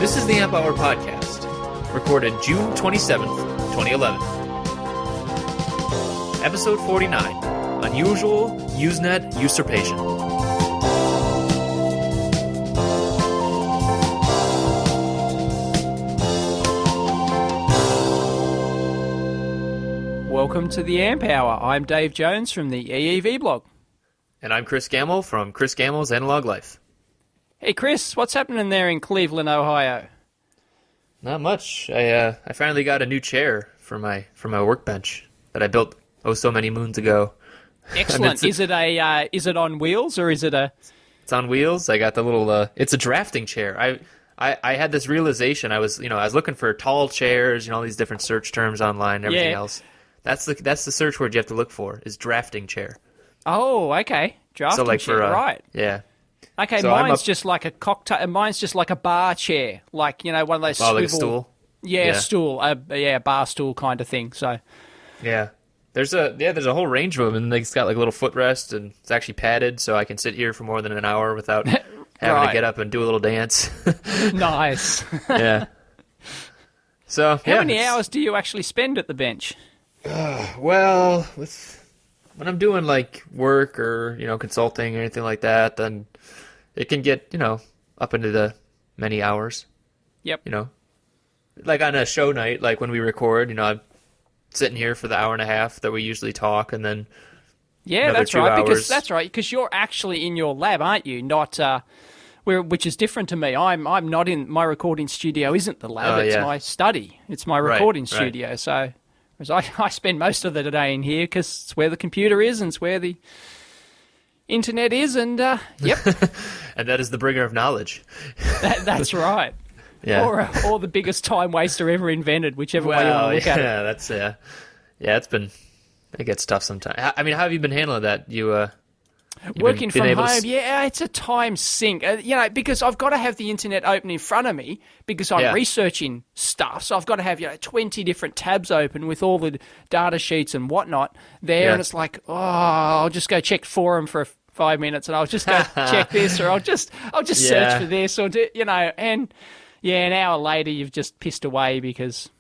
This is the Amp Hour Podcast, recorded June 27th, 2011. Episode 49, Unusual Usenet Usurpation. Welcome to the Amp Hour. I'm Dave Jones from the EEV blog. And I'm Chris Gamble from Chris Gamble's Analog Life. Hey Chris, what's happening there in Cleveland, Ohio? Not much. I finally got a new chair for my workbench that I built so many moons ago. Excellent. Is it on wheels or is it a? It's on wheels. I got the little. It's a drafting chair. I had this realization. I was looking for tall chairs. All these different search terms online and everything else. That's the search word you have to look for is drafting chair. Oh, okay. Drafting chair, right? Yeah. Okay, so mine's just like a cocktail. Mine's just like a bar chair, like one of those swivel. Like a stool. Yeah, stool. A bar stool kind of thing. So. Yeah. There's a whole range of them, and it's got like a little footrest, and it's actually padded, so I can sit here for more than an hour without having to get up and do a little dance. Nice. Yeah. So how many hours do you actually spend at the bench? Well, when I'm doing like work or consulting or anything like that, then it can get up into the many hours. Yep. Like on a show night, like when we record, I'm sitting here for the hour and a half that we usually talk, and then that's right. Because you're actually in your lab, aren't you? Not which is different to me. I'm not in my recording studio. Isn't the lab? It's my study. It's my recording studio. Right. So. Whereas I spend most of the day in here because it's where the computer is and it's where the internet is, and yep. And that is the bringer of knowledge. That's right. Yeah. Or the biggest time waster ever invented, whichever way you want to look at it. Yeah, that's it gets tough sometimes. I mean, how have you been handling that? Working from home, it's a time sink. Because I've got to have the internet open in front of me because I'm researching stuff. So I've got to have 20 different tabs open with all the data sheets and whatnot there. And it's like, I'll just go check forum for 5 minutes, and I'll just go check this, or I'll just search for this, or and an hour later you've just pissed away because.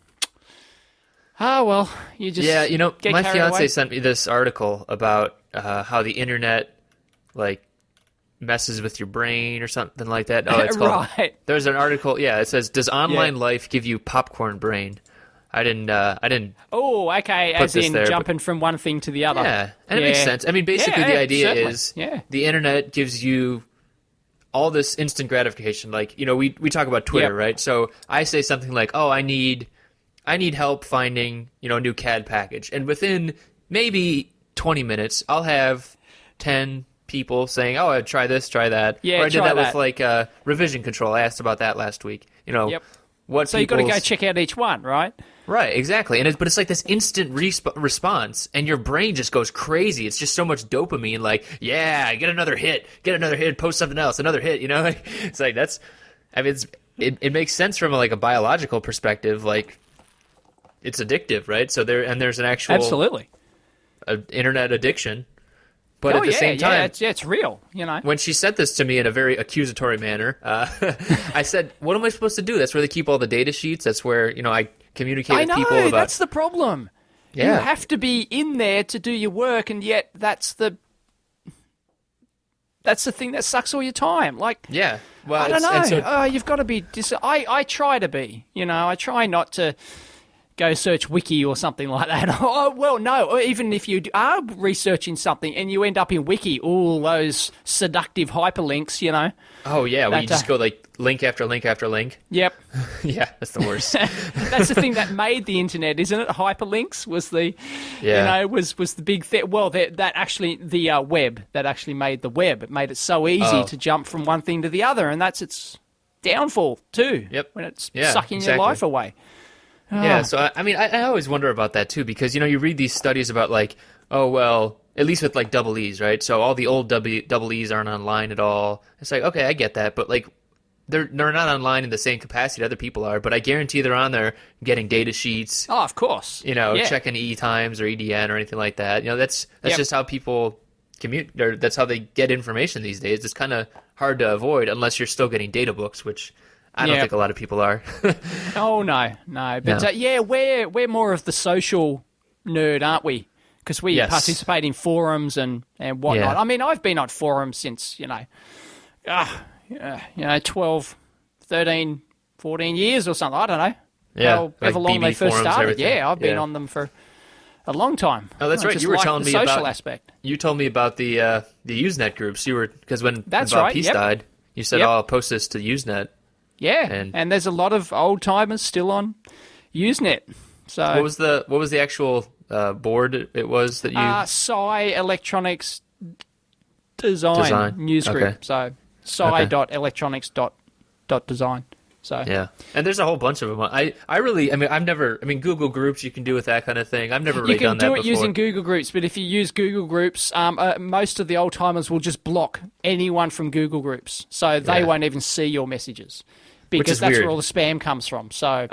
You just get my carried fiance away. sent me this article about how the internet messes with your brain or something like that. Oh, it's called. Right. There's an article. Yeah, it says, "Does online life give you popcorn brain?" I didn't. Oh, okay. As in jumping from one thing to the other. Yeah, and it makes sense. I mean, basically, the idea is the internet gives you all this instant gratification. Like, we talk about Twitter, right? So I say something like, "Oh, I need help finding a new CAD package," and within maybe 20 minutes, I'll have 10 people saying, "Oh, I'd try this, try that." Yeah, or I did that with revision control. I asked about that last week. What? So you've got to go check out each one, right? Right, exactly. But it's like this instant response, and your brain just goes crazy. It's just so much dopamine. Like, get another hit, post something else, another hit. It's like that's. I mean, it makes sense from a biological perspective. Like, it's addictive, right? So there's an actual absolutely internet addiction. But at the same time, it's real, When she said this to me in a very accusatory manner, I said, "What am I supposed to do? That's where they keep all the data sheets. That's where I communicate with people about." That's the problem. Yeah. You have to be in there to do your work, and yet that's the thing that sucks all your time. Like, well, I don't know. You've got to be. I try to be. I try not to. Go search Wiki or something like that. Oh, well, no. Or even if you are researching something and you end up in Wiki, all those seductive hyperlinks, Oh, yeah. Where you just go link after link after link. Yep. Yeah, that's the worst. That's the thing that made the internet, isn't it? Hyperlinks was the, was the big thing. Well, that actually, the web, that actually made the web. It made it so easy to jump from one thing to the other, and that's its downfall too. Yep. When it's sucking your life away. Yeah, so I mean, I always wonder about that too, because you read these studies about at least with double E's, right? So all the old double E's aren't online at all. It's like, okay, I get that, but they're not online in the same capacity other people are. But I guarantee they're on there getting data sheets. Oh, of course. Checking E times or EDN or anything like that. That's just how people commute, or that's how they get information these days. It's kind of hard to avoid unless you're still getting data books, which I don't think a lot of people are. Oh, no. But, we're more of the social nerd, aren't we? Because we participate in forums and whatnot. Yeah. I mean, I've been on forums since, 12, 13, 14 years or something. I don't know. Yeah. However long they first started. Yeah, I've been on them for a long time. Oh, that's right. You were telling me the about social aspect. You told me about the Usenet groups. Because when That's Bob right, Peace died, you said, "Oh, I'll post this to Usenet." Yeah, and there's a lot of old timers still on Usenet. So what was the actual board it was that you? Psi Electronics Design News Group. Okay. So psi.electronics.design. So yeah, and there's a whole bunch of them. Google Groups you can do with that kind of thing. I've never really done that before. You can do it using Google Groups, but if you use Google Groups, most of the old timers will just block anyone from Google Groups, so they won't even see your messages. Because that's where all the spam comes from. So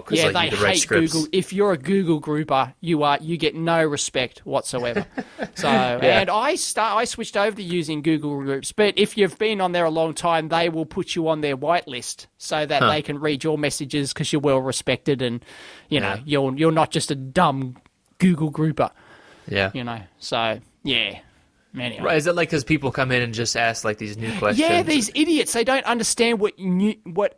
because they hate Google. If you're a Google grouper, you get no respect whatsoever. So and I switched over to using Google Groups. But if you've been on there a long time, they will put you on their whitelist so that they can read your messages because you're well respected and you're not just a dumb Google grouper. Yeah. So yeah. Anyway. Right, is it like because people come in and just ask like these new questions? Yeah, these idiots, they don't understand what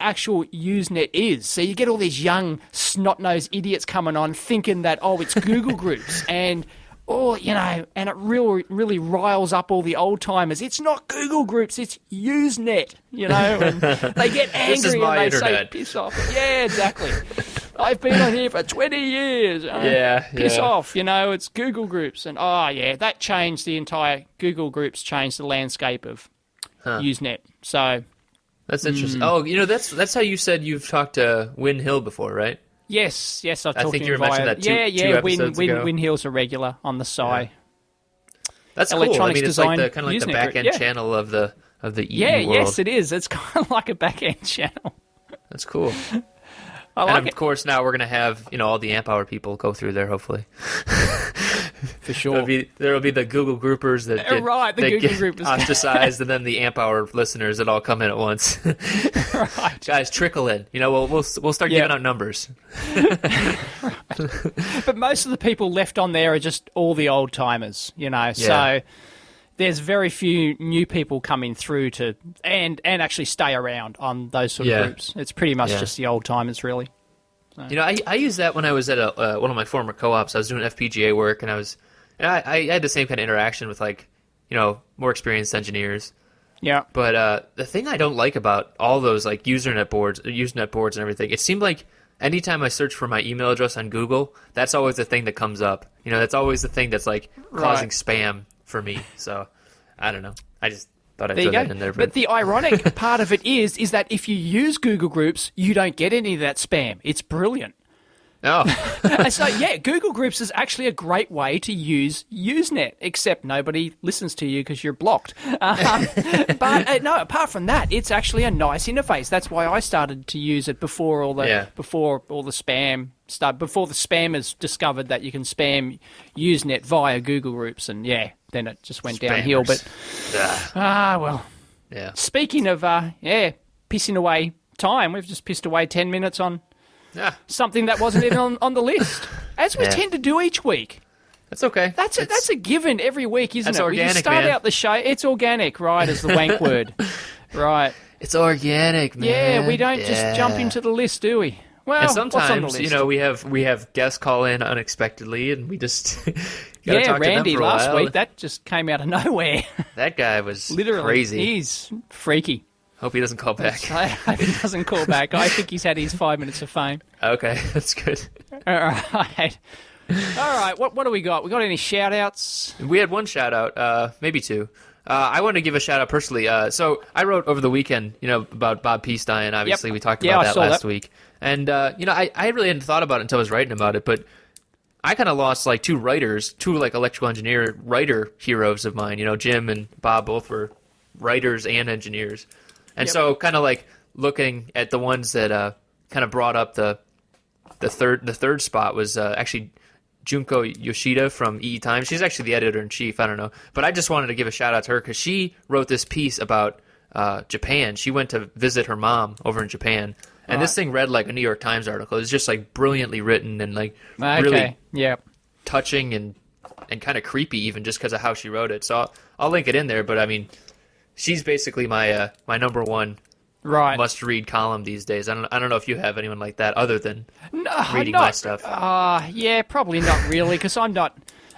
actual Usenet is. So you get all these young snot-nosed idiots coming on thinking that, it's Google Groups and and it really riles up all the old-timers. It's not Google Groups, it's Usenet, and they get angry this is my and they internet. say, piss off. Yeah, exactly. I've been on here for 20 years. Piss off, it's Google Groups. And, that changed the entire... Google Groups changed the landscape of Usenet. So... That's interesting. That's how you said you've talked to Win Hill before, right? Yes, I've talked to him. I think you mentioned that two episodes ago. Win Hill's a regular on the side. Yeah. That's Electronics cool. It's design, like the back-end channel of the EE world. Yes, it is. It's kind of like a back-end channel. That's cool. And of course, now we're going to have all the Amp Hour people go through there, hopefully. For sure. There will be the Google groupers that get ostracized, and then the Amp Hour listeners that all come in at once. Right. Guys, trickle in. We'll start giving out numbers. But most of the people left on there are just all the old timers, so there's very few new people coming through to and actually stay around on those sort of groups. It's pretty much just the old timers, really. So. I used that when I was at one of my former co-ops. I was doing FPGA work, and I had the same kind of interaction with more experienced engineers. Yeah. But the thing I don't like about all those Usenet boards and everything, it seemed like anytime I search for my email address on Google, that's always the thing that comes up. That's always the thing that's causing spam for me. So I don't know. I just thought I'd throw that in there. But the ironic part of it is that if you use Google Groups, you don't get any of that spam. It's brilliant. Oh. So, Google Groups is actually a great way to use Usenet, except nobody listens to you because you're blocked. But apart from that, it's actually a nice interface. That's why I started to use it before all the spam started, before the spammers discovered that you can spam Usenet via Google Groups, and then it just went downhill. But speaking of pissing away time, we've just pissed away 10 minutes on something that wasn't even on the list, as we tend to do each week. That's okay. That's a given every week, isn't it? Organic, we start out the show. It's organic, right? As the wank word, right? It's organic, man. Yeah, we don't just jump into the list, do we? Well, and sometimes, what's on the list? we have guests call in unexpectedly, and we just gotta talk Randy to them for a last while. week, that just came out of nowhere. That guy was literally crazy. He's freaky. Hope he doesn't call back. I hope he doesn't call back. I think he's had his 5 minutes of fame. Okay, that's good. All right. What do we got? We got any shout-outs? We had one shout-out, maybe two. I want to give a shout-out personally. So I wrote over the weekend, about Bob Peace dying. Obviously, we talked about that last week. And, I really hadn't thought about it until I was writing about it, but I kind of lost, two electrical engineer writer heroes of mine. Jim and Bob both were writers and engineers. And so kind of looking at the ones that kind of brought up the third spot was actually Junko Yoshida from EE Times. She's actually the editor-in-chief. I don't know. But I just wanted to give a shout-out to her because she wrote this piece about Japan. She went to visit her mom over in Japan, and this thing read like a New York Times article. It was just like brilliantly written and like really touching and kind of creepy, even just because of how she wrote it. So I'll link it in there. But I mean, she's basically my my number one must read column these days. I don't know if you have anyone like that other than reading my stuff. Yeah, probably not really, because I'm not.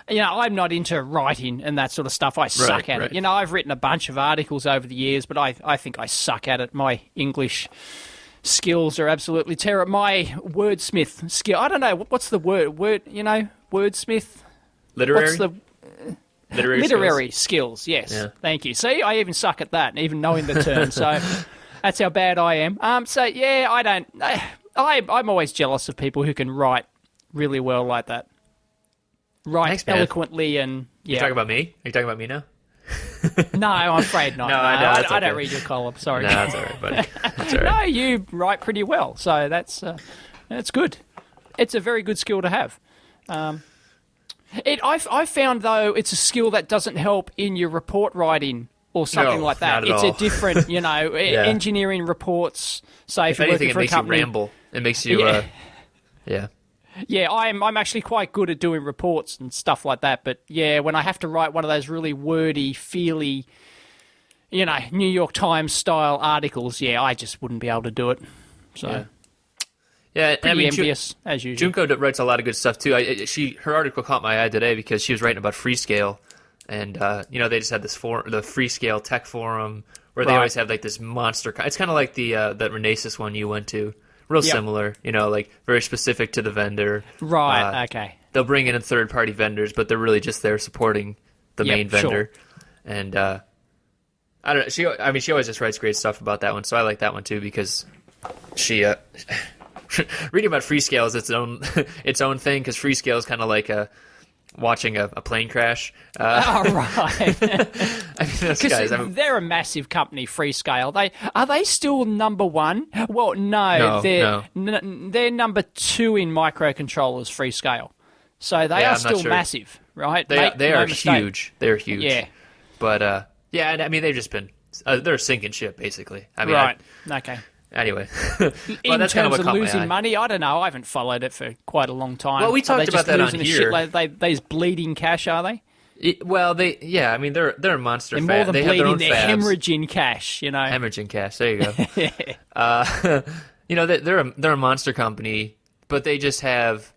I'm not into writing and that sort of stuff. I suck at it. I've written a bunch of articles over the years, but I think I suck at it. My English skills are absolutely terrible. My wordsmith skill, I don't know, what's the word? Wordsmith? Literary? What's the... Literary skills, yes. Yeah. Thank you. See, I even suck at that, even knowing the term, so that's how bad I am. I'm always jealous of people who can write really well like that. Thanks, eloquently and... Yeah. You talking about me? Are you talking about me now? No, I'm afraid not. I don't read your column, sorry. No, that's all right, buddy. That's all right. No, you write pretty well, so that's good. It's a very good skill to have. I found, though, it's a skill that doesn't help in your report writing or something like that. Not at all. A different, engineering reports, say, if you're working for a company. If anything, it makes you ramble. It makes you, yeah. Yeah, I'm actually quite good at doing reports and stuff like that. But yeah, when I have to write one of those really wordy, feely, New York Times style articles, I just wouldn't be able to do it. So yeah, pretty envious as usual. Junko writes a lot of good stuff too. Her article caught my eye today because she was writing about Freescale, and they just had this the Freescale Tech Forum where they always have like this monster. It's kind of like the that Renesas one you went to. Real similar, like very specific to the vendor. Right, okay. They'll bring in third-party vendors, but they're really just there supporting the main vendor. Sure. And I don't know. She always just writes great stuff about that one, so I like that one too because she reading about Freescale is its own thing because Freescale is kind of like watching a plane crash. Right. Those guys, they're a massive company, Freescale. Are they still number one? Well, no. They're number two in microcontrollers, Freescale. So they are still massive, right? They are huge. They're huge. Yeah. But they've just been they're a sinking ship basically. Okay. Anyway, in terms of losing money, I don't know. I haven't followed it for quite a long time. Well, we talked about that on here. They's bleeding cash, are they? They're a monster. They're more than bleeding; they're hemorrhaging cash. Hemorrhaging cash. There you go. They're a monster company, but they just have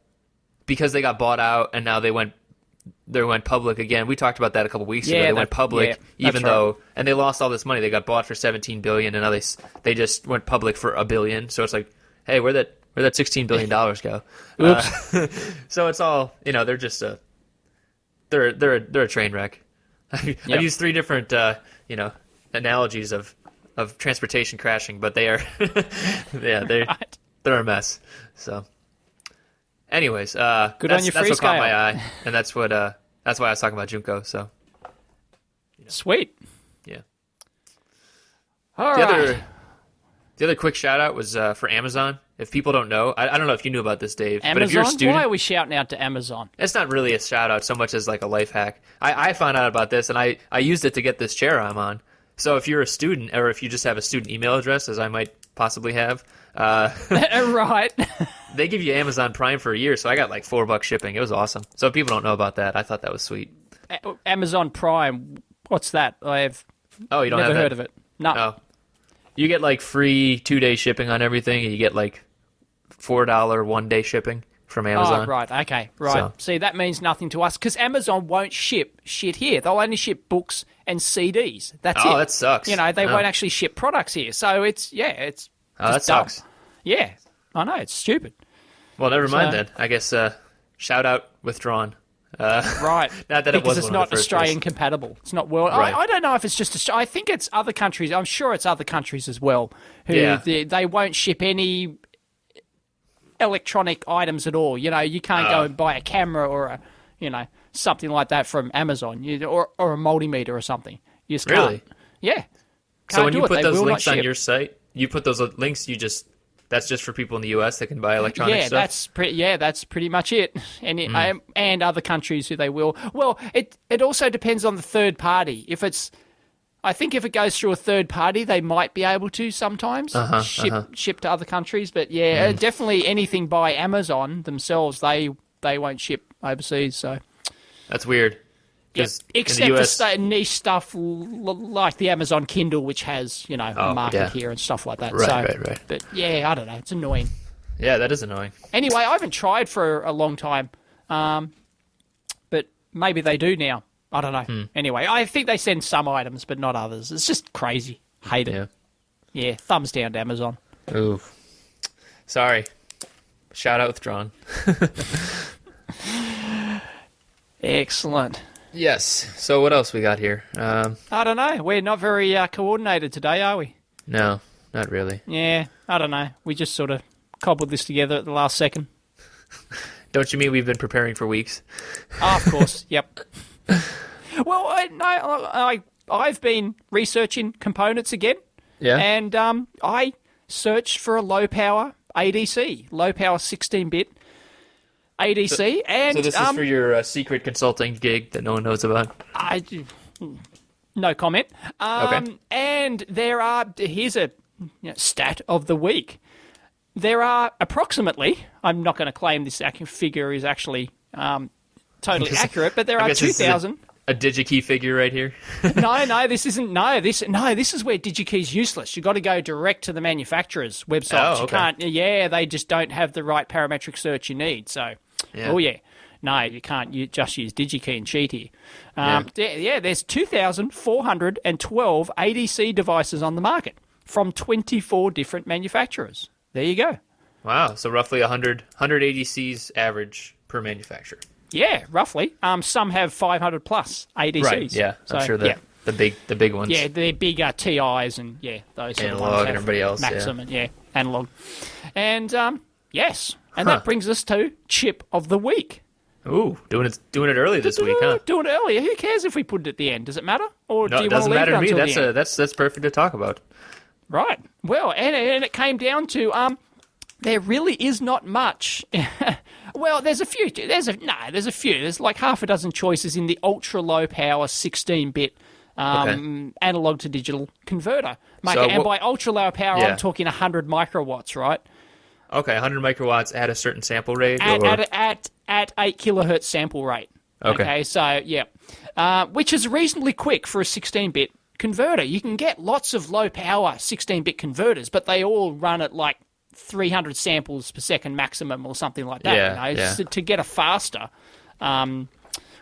because they got bought out and now they went public again. We talked about that a couple weeks ago. They went public, and they lost all this money. They got bought for $17 billion, and now they just went public for $1 billion. So it's like, hey, where'd that $16 billion go? Oops. So it's all they're just they're a train wreck. I've used three different analogies of transportation crashing, but they are they're a mess. So. Anyways, that's what caught my eye, and that's why I was talking about Junko. So, sweet, yeah. All right. The other quick shout out was for Amazon. If people don't know, I don't know if you knew about this, Dave. Amazon? But if you're a student, why are we shouting out to Amazon? It's not really a shout out so much as like a life hack. I found out about this, and I used it to get this chair I'm on. So if you're a student, or if you just have a student email address, as I might possibly have, right. They give you Amazon Prime for a year, so I got like $4 shipping. It was awesome. So if people don't know about that, I thought that was sweet. Amazon Prime, what's that? You don't never have heard of it. No. Oh. You get like free 2-day shipping on everything, and you get like $4 1-day shipping from Amazon. Oh, right. Okay. Right. So. See, that means nothing to us because Amazon won't ship shit here. They'll only ship books and CDs. That's it. Oh, that sucks. They won't actually ship products here. So it's that sucks. Yeah. I know, it's stupid. Well, never mind then. I guess shout out withdrawn. Right. Not that because it's not Australian compatible. It's not world. Right. I don't know if it's just I think it's other countries. I'm sure it's other countries as well who they won't ship any electronic items at all. You can't go and buy a camera or something like that from Amazon or a multimeter or something. You just can't. Really? Yeah. So when you put those links on your site, you put those links, that's just for people in the U.S. that can buy electronic stuff? That's pretty much it. And other countries who they will. Well, it also depends on the third party. If it's I think if it goes through a third party, they might be able to sometimes ship to other countries. But yeah, definitely anything by Amazon themselves, they won't ship overseas. So that's weird. Yep. Except for niche stuff like the Amazon Kindle, which has a market here and stuff like that. Right. But yeah, I don't know. It's annoying. Yeah, that is annoying. Anyway, I haven't tried for a long time, but maybe they do now. I don't know. Anyway, I think they send some items, but not others. It's just crazy. Hate it. Yeah, thumbs down to Amazon. Ooh. Sorry. Shout out withdrawn. Excellent. Yes. So what else we got here? I don't know. We're not very coordinated today, are we? No, not really. Yeah, I don't know. We just sort of cobbled this together at the last second. Don't you mean we've been preparing for weeks? Oh, of course. Yep. Well, I've been researching components again. Yeah. And I searched for a low-power ADC, low-power 16-bit ADC. So this is for your secret consulting gig that no one knows about? No comment. Okay. And here's a stat of the week. There are approximately, I'm not going to claim this figure is actually totally accurate, but there are 2,000. A DigiKey figure right here. No, this isn't. This is where DigiKey is useless. You've got to go direct to the manufacturer's website. Oh, okay. You can't. Yeah, they just don't have the right parametric search you need. So, no, you can't. You just use DigiKey and cheat here. There's 2,412 ADC devices on the market from 24 different manufacturers. There you go. Wow, so roughly 100 ADCs average per manufacturer. Yeah, roughly. Some have 500 plus ADCs. Right. Yeah, I'm sure the big ones. Yeah, the big TIs and those sort of ones. Analog and everybody else. Maxim and analog. And yes, and that brings us to chip of the week. Ooh, doing it early this week, huh? Doing it earlier. Who cares if we put it at the end? Does it matter? Or No, do you it doesn't want to matter leave to it me. until the end? That's perfect to talk about. Right. Well, and it came down to there really is not much. Well, there's a few. There's a few. There's like half a dozen choices in the ultra low power 16-bit analog to digital converter market. And by ultra low power, I'm talking 100 microwatts, right? Okay, 100 microwatts at a certain sample rate? At 8 kilohertz sample rate. Okay, so, which is reasonably quick for a 16-bit converter. You can get lots of low-power 16-bit converters, but they all run at, 300 samples per second maximum or something like that. So to get a faster one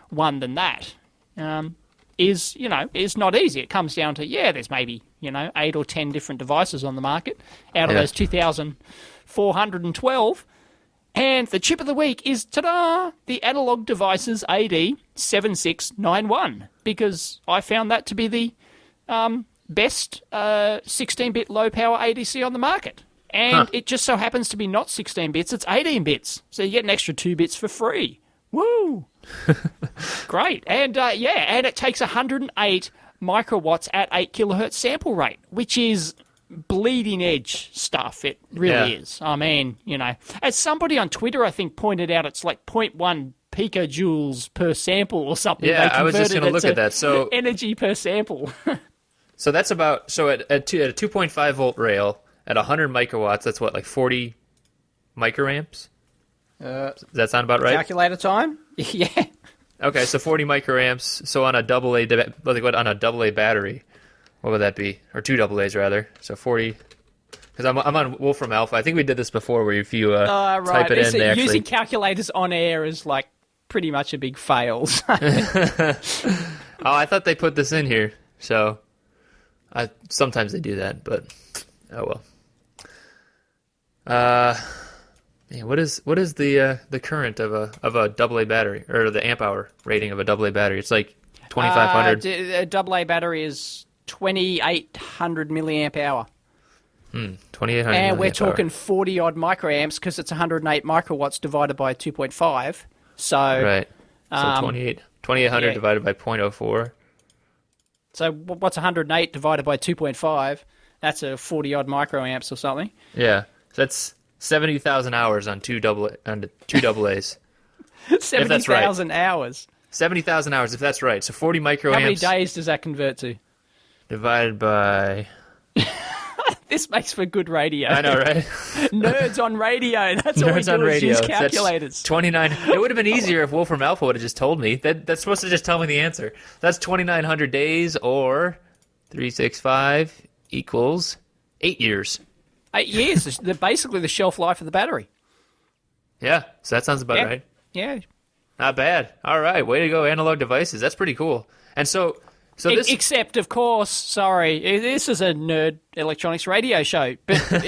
than that is not easy. It comes down to, there's maybe, 8 or 10 different devices on the market out of those 2,412. And the chip of the week is, ta-da, the Analog Devices AD7691, because I found that to be the best 16-bit low-power ADC on the market. And it just so happens to be not 16 bits, it's 18 bits. So you get an extra 2 bits for free. Woo! Great. And, and it takes 108 microwatts at 8 kilohertz sample rate, which is bleeding edge stuff. It really is. I mean, as somebody on Twitter, I think, pointed out, it's like 0.1 picojoules per sample or something. Yeah, I was just going to look at that. So energy per sample. So that's about, at a 2.5 volt rail, at 100 microwatts, that's what, 40 microamps? Does that sound about right? Calculator time? Yeah. Okay, so 40 microamps. So on a on a AA battery, what would that be? Or two AA's rather. So 40. Because I'm on Wolfram Alpha. I think we did this before, where if you type it in, they actually using calculators on air is pretty much a big fail. I thought they put this in here. So sometimes they do that, but oh well. What is the current of a AA battery, or the amp hour rating of a AA battery? It's like 2,500. A AA battery is 2,800 milliamp hour. 2,800. And we're talking 40 odd microamps because it's 108 microwatts divided by 2.5. So right. So 2,800 divided by 0.04. So what's 108 divided by 2.5? That's a 40 odd microamps or something. Yeah. That's 70,000 hours on two AA's. 70,000 hours. 70,000 hours, if that's right. So 40 microamps. How many days does that convert to? divided by... This makes for good radio. I know, right? Nerds on radio. That's all we do is use calculators. That's 29. It would have been easier if Wolfram Alpha would have just told me. That's supposed to just tell me the answer. That's 2,900 days, or 365 equals 8 years. 8 years. Basically the shelf life of the battery. Yeah, so that sounds about right. Yeah. Not bad. All right, way to go, Analog Devices. That's pretty cool. And so this... Except, of course, sorry, this is a nerd electronics radio show, but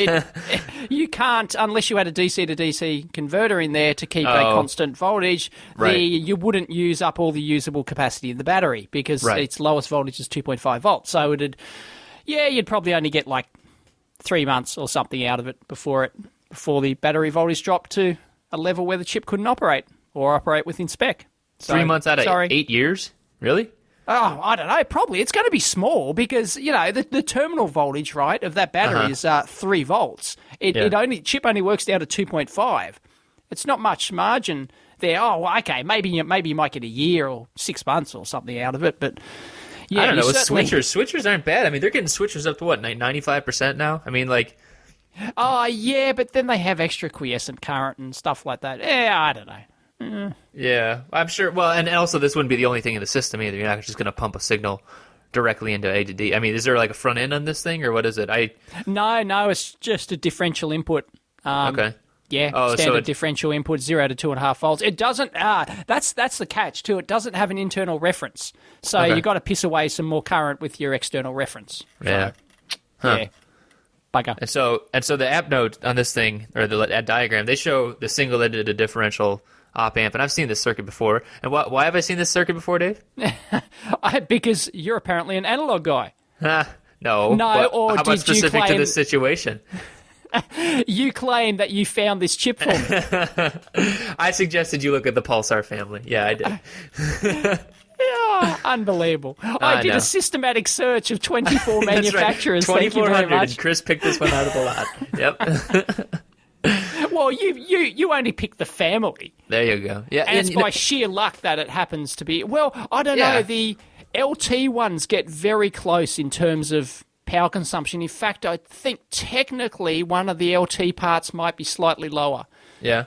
you can't, unless you had a DC to DC converter in there to keep a constant voltage, you wouldn't use up all the usable capacity of the battery, because its lowest voltage is 2.5 volts. So you'd probably only get like 3 months or something out of it before the battery voltage dropped to a level where the chip couldn't operate or operate within spec. So, 3 months out of 8 years? Really? Oh, I don't know. Probably. It's going to be small because, the terminal voltage, right, of that battery is 3 volts. Chip only works down to 2.5. It's not much margin there. Oh, well, okay, maybe you might get a year or 6 months or something out of it, but yeah, I don't know. With switchers aren't bad. I mean, they're getting switchers up to what, 95% now? I mean, like... Oh, yeah, but then they have extra quiescent current and stuff like that. Yeah, I don't know. Yeah, I'm sure. Well, and also this wouldn't be the only thing in the system either. You're not just going to pump a signal directly into A to D. I mean, is there like a front end on this thing, or what is it? No, it's just a differential input. Okay. Yeah, standard differential input, 0 to 2.5 volts. It doesn't. That's the catch too. It doesn't have an internal reference, so you got to piss away some more current with your external reference. Yeah. Yeah. Bugger. And so the app note on this thing, or the diagram, they show the single-ended differential op amp, and I've seen this circuit before. And why have I seen this circuit before, Dave? Because you're apparently an analog guy. No. Or how about specific to this situation? You claim that you found this chip for me. I suggested you look at the Pulsar family. Yeah, I did. Unbelievable. I did a systematic search of 24 manufacturers. Right. Thank you very much. And Chris picked this one out of the lot. Yep. Well, you only pick the family. There you go. Yeah, and it's by sheer luck that it happens to be. Well, I don't know. The LT ones get very close in terms of power consumption. In fact, I think technically one of the LT parts might be slightly lower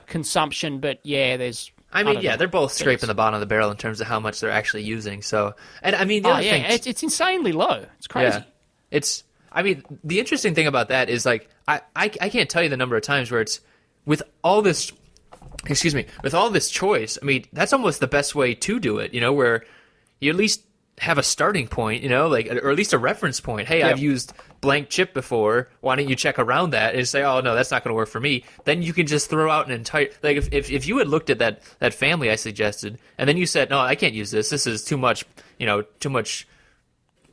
consumption, but there's... they're both scraping the bottom of the barrel in terms of how much they're actually using. So, and I mean, the other thing... it's insanely low. It's crazy. Yeah. The interesting thing about that is, like, I can't tell you the number of times where it's, with all this choice, I mean, that's almost the best way to do it, where you at least have a starting point, or at least a reference point. Hey, I've used blank chip before. Why don't you check around that and say, oh, no, that's not going to work for me. Then you can just throw out an entire... Like, if you had looked at that family I suggested, and then you said, no, I can't use this. This is too much, too much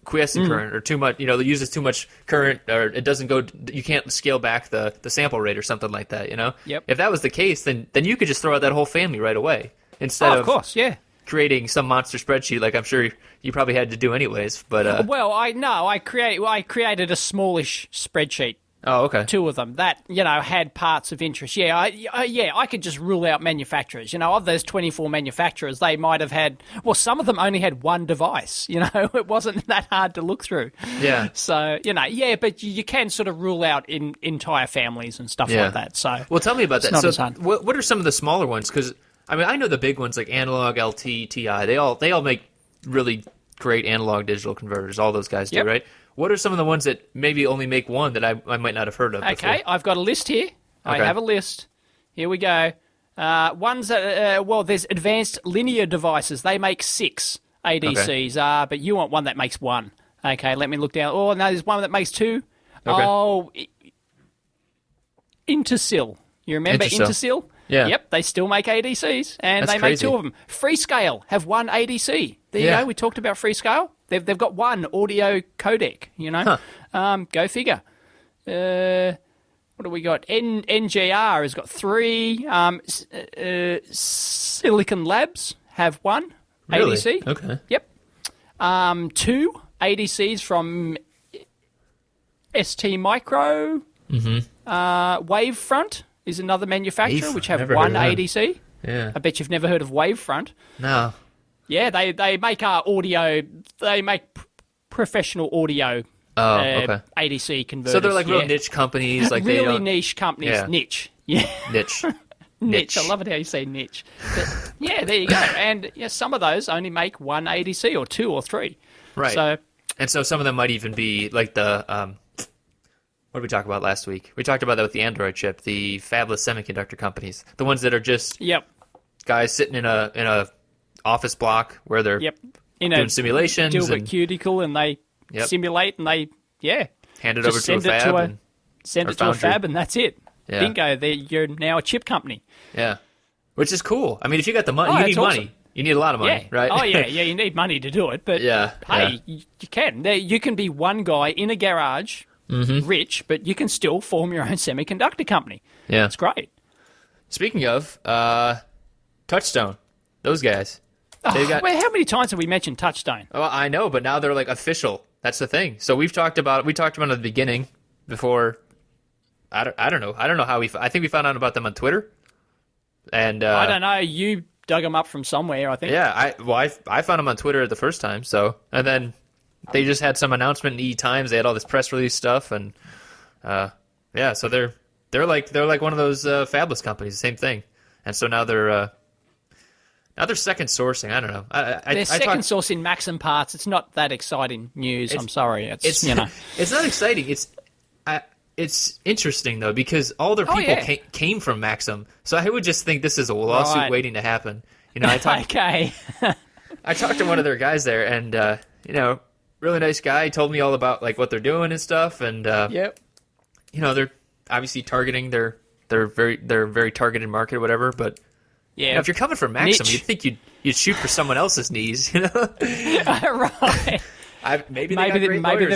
quiescent current, or too much, it uses too much current, or it doesn't go... You can't scale back the sample rate or something like that, Yep. If that was the case, then you could just throw out that whole family right away. Instead of course, yeah. Creating some monster spreadsheet, like I'm sure you probably had to do anyways. But I created a smallish spreadsheet. Oh, okay. 2 of them that had parts of interest. Yeah, I could just rule out manufacturers. Of those 24 manufacturers, they might have had. Well, some of them only had one device. It wasn't that hard to look through. Yeah. So but you can sort of rule out in entire families and stuff like that. So well, tell me about that. Not so as hard. What are some of the smaller ones? Because I know the big ones like Analog, LT, TI. They all make really great analog digital converters. All those guys do, right? What are some of the ones that maybe only make one that I might not have heard of before? Okay, I've got a list here. I have a list. Here we go. Ones that, there's advanced linear devices. They make 6 ADCs, but you want one that makes 1. Okay, let me look down. Oh, no, there's one that makes 2. Okay. Oh, Intersil. You remember Intersil? Yeah. Yep, they still make ADCs, and That's they crazy. make 2 of them. Freescale have 1 ADC. There you go. We talked about Freescale. They've got 1 audio codec. Go figure. What do we got? NGR has got 3. Silicon Labs have 1 ADC. Okay. Yep. 2 ADCs from ST Micro. Mm-hmm. Wavefront is another manufacturer which have 1 ADC. Yeah. I bet you've never heard of Wavefront. No. Yeah, they make audio. They make professional audio okay. ADC converters. So they're like real niche companies, like really niche companies. Yeah. Niche, niche. Niche. I love it how you say niche. But, yeah, there you go. And some of those only make one ADC or two or three. Right. So, and so some of them might even be like the what did we talk about last week? We talked about that with the Android chip, the fabless semiconductor companies, the ones that are just guys sitting in a office block where they're doing simulations, Dilbert cuticle, and they simulate and they hand it over to a fab, send it to a fab, and that's it. Yeah. Bingo, you're now a chip company. Yeah, which is cool. I mean, if you got the money, you need money. You need a lot of money, right? Oh, yeah, you need money to do it. But, hey, you can. You can be one guy in a garage, rich, but you can still form your own semiconductor company. Yeah. It's great. Speaking of, Touchstone, those guys. Well, how many times have we mentioned Touchstone? Well, I know, but now they're like official. That's the thing. So we talked about it at the beginning before... I don't know. I don't know how I think we found out about them on Twitter. And I don't know. You dug them up from somewhere, I think. Yeah, I found them on Twitter the first time. So, and then they just had some announcement in E-Times. They had all this press release stuff, and so they're like one of those fabless companies. Same thing. And so now they're second sourcing. I don't know. They're second sourcing Maxim parts. It's not that exciting news. I'm sorry. It's it's not exciting. It's interesting, though, because all their people came from Maxim. So I would just think this is a lawsuit waiting to happen. I talked to one of their guys there, and, really nice guy. He told me all about, like, what they're doing and stuff. And, they're obviously targeting their very targeted market or whatever. But, if you're coming from Maxim, you'd think you'd shoot for someone else's knees, Right. Maybe they've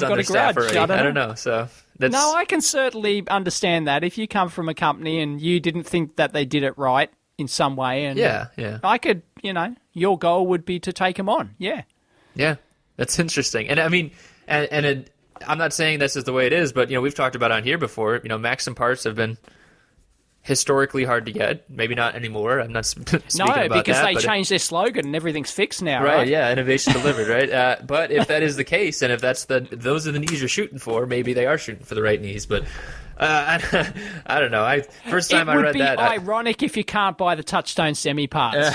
got a grudge. I don't know. So no, I can certainly understand that if you come from a company and you didn't think that they did it right in some way, and I could, your goal would be to take them on. Yeah, that's interesting. And I mean, I'm not saying this is the way it is, but we've talked about it on here before. Maxim parts have been historically hard to get. Maybe not anymore. I'm not speaking about that. No, because they changed their slogan and everything's fixed now, right? Yeah, innovation delivered, right? But if that is the case, and if those are the knees you're shooting for, maybe they are shooting for the right knees. But I don't know. First time I read that, it would be ironic if you can't buy the Touchstone semi parts.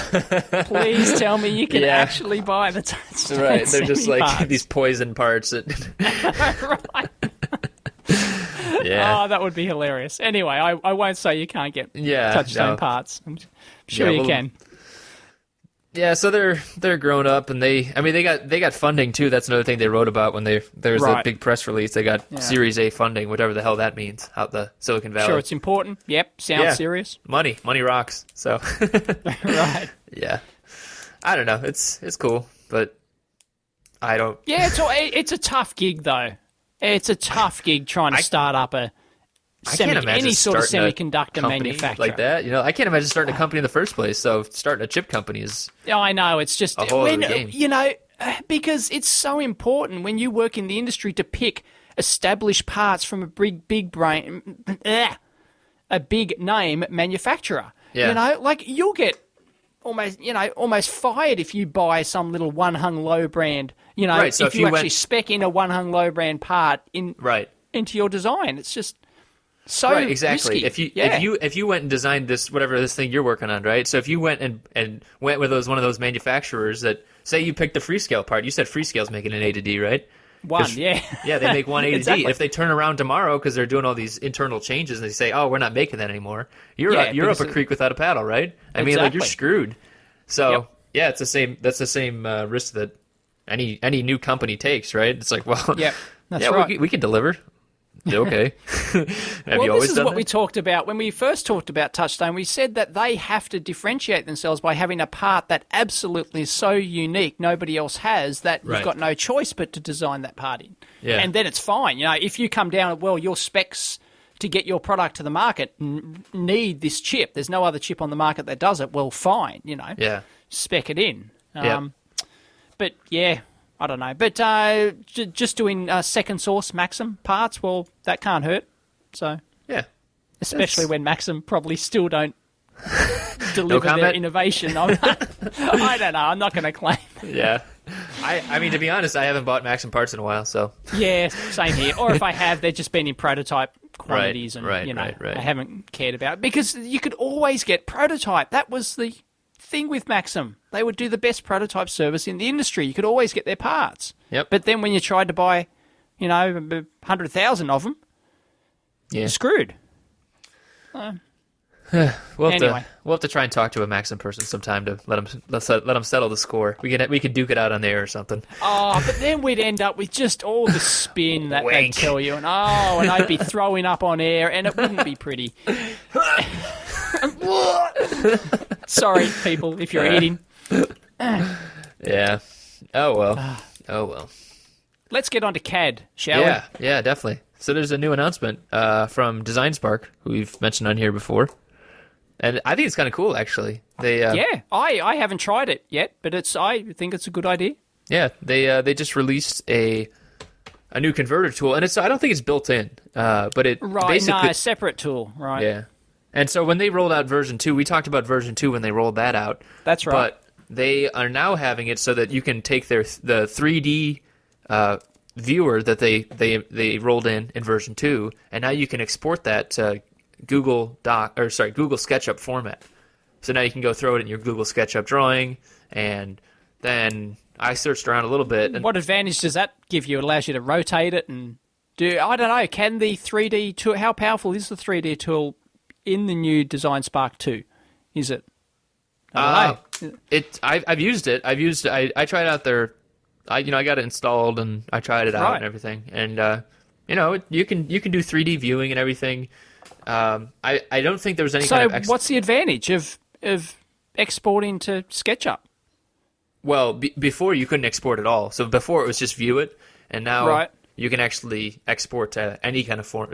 Please tell me you can actually buy the Touchstone. Right? They're just like these poison parts. Right. Oh, that would be hilarious. Anyway, I won't say you can't get Touchstone parts. I'm sure you can. Yeah, so they're grown up, and they got funding too. That's another thing they wrote about when there was that big press release. They got Series A funding, whatever the hell that means, out the Silicon Valley. Sure, it's important. Yep, sounds serious. Money rocks. So right. Yeah, I don't know. It's cool, but I don't. Yeah, it's a tough gig though. It's a tough gig trying to start up any sort of semiconductor manufacturer like that. I can't imagine starting a company in the first place. So starting a chip company is. Yeah, I know. It's just a whole other game. Because it's so important when you work in the industry to pick established parts from a big name manufacturer. Yeah. Like you'll get almost fired if you buy some little one hung low brand. Right, so if you actually spec in a one hung low brand part into your design, it's just so exactly. risky. If you went and designed this thing you're working on, right? So if you went and went with one of those manufacturers that say you picked the Freescale part, you said Freescale's making an A to D, right? They make one A to exactly. D. If they turn around tomorrow because they're doing all these internal changes and they say, "Oh, we're not making that anymore," you're up a creek without a paddle, right? I mean, like you're screwed. So it's the same. That's the same risk that any new company takes, right? It's like, well, right. we can deliver. Okay. This is what we talked about when we first talked about Touchstone. We said that they have to differentiate themselves by having a part that absolutely is so unique, nobody else has, that you've got no choice but to design that part in. Yeah. And then it's fine. If you come down, your specs to get your product to the market need this chip. There's no other chip on the market that does it. Well, fine. Spec it in. But I don't know. But just doing second source Maxim parts, well, that can't hurt. So especially when Maxim probably still don't deliver their innovation. I don't know. I'm not going to claim. Yeah. I mean, to be honest, I haven't bought Maxim parts in a while, so. Yeah, same here. Or if I have, they've just been in prototype quantities I haven't cared about. Because you could always get prototype. That was the thing with Maxim. They would do the best prototype service in the industry. You could always get their parts. Yep. But then when you tried to buy, 100,000 of them, you're screwed. We'll have to try and talk to a Maxim person sometime to let them settle the score. We could duke it out on the air or something. Oh, but then we'd end up with just all the spin that they'd tell you, and I'd be throwing up on air, and it wouldn't be pretty. Sorry, people, if you're eating. Yeah. Oh well. Let's get on to CAD, shall we? Yeah, definitely. So there's a new announcement from Design Spark, who we've mentioned on here before. And I think it's kind of cool, actually. I haven't tried it yet, but I think it's a good idea. Yeah, they just released a new converter tool, and I don't think it's built in, but it basically a separate tool, right? Yeah, and so when they rolled out version 2, we talked about version 2 when they rolled that out. That's right. But they are now having it so that you can take the 3D viewer that they rolled in version 2, and now you can export that to Google SketchUp format. So now you can go throw it in your Google SketchUp drawing, and then I searched around a little bit. And what advantage does that give you? It allows you to rotate it and I don't know, can the 3D tool, how powerful is the 3D tool in the new Design Spark 2? Is it? I don't know. I've used it. I tried out their, I got it installed and I tried it out and everything. And, you can do 3D viewing and everything. I don't think there was any kind of... So what's the advantage of exporting to SketchUp? Well, before you couldn't export at all. So before it was just view it, and now you can actually export to any kind of form.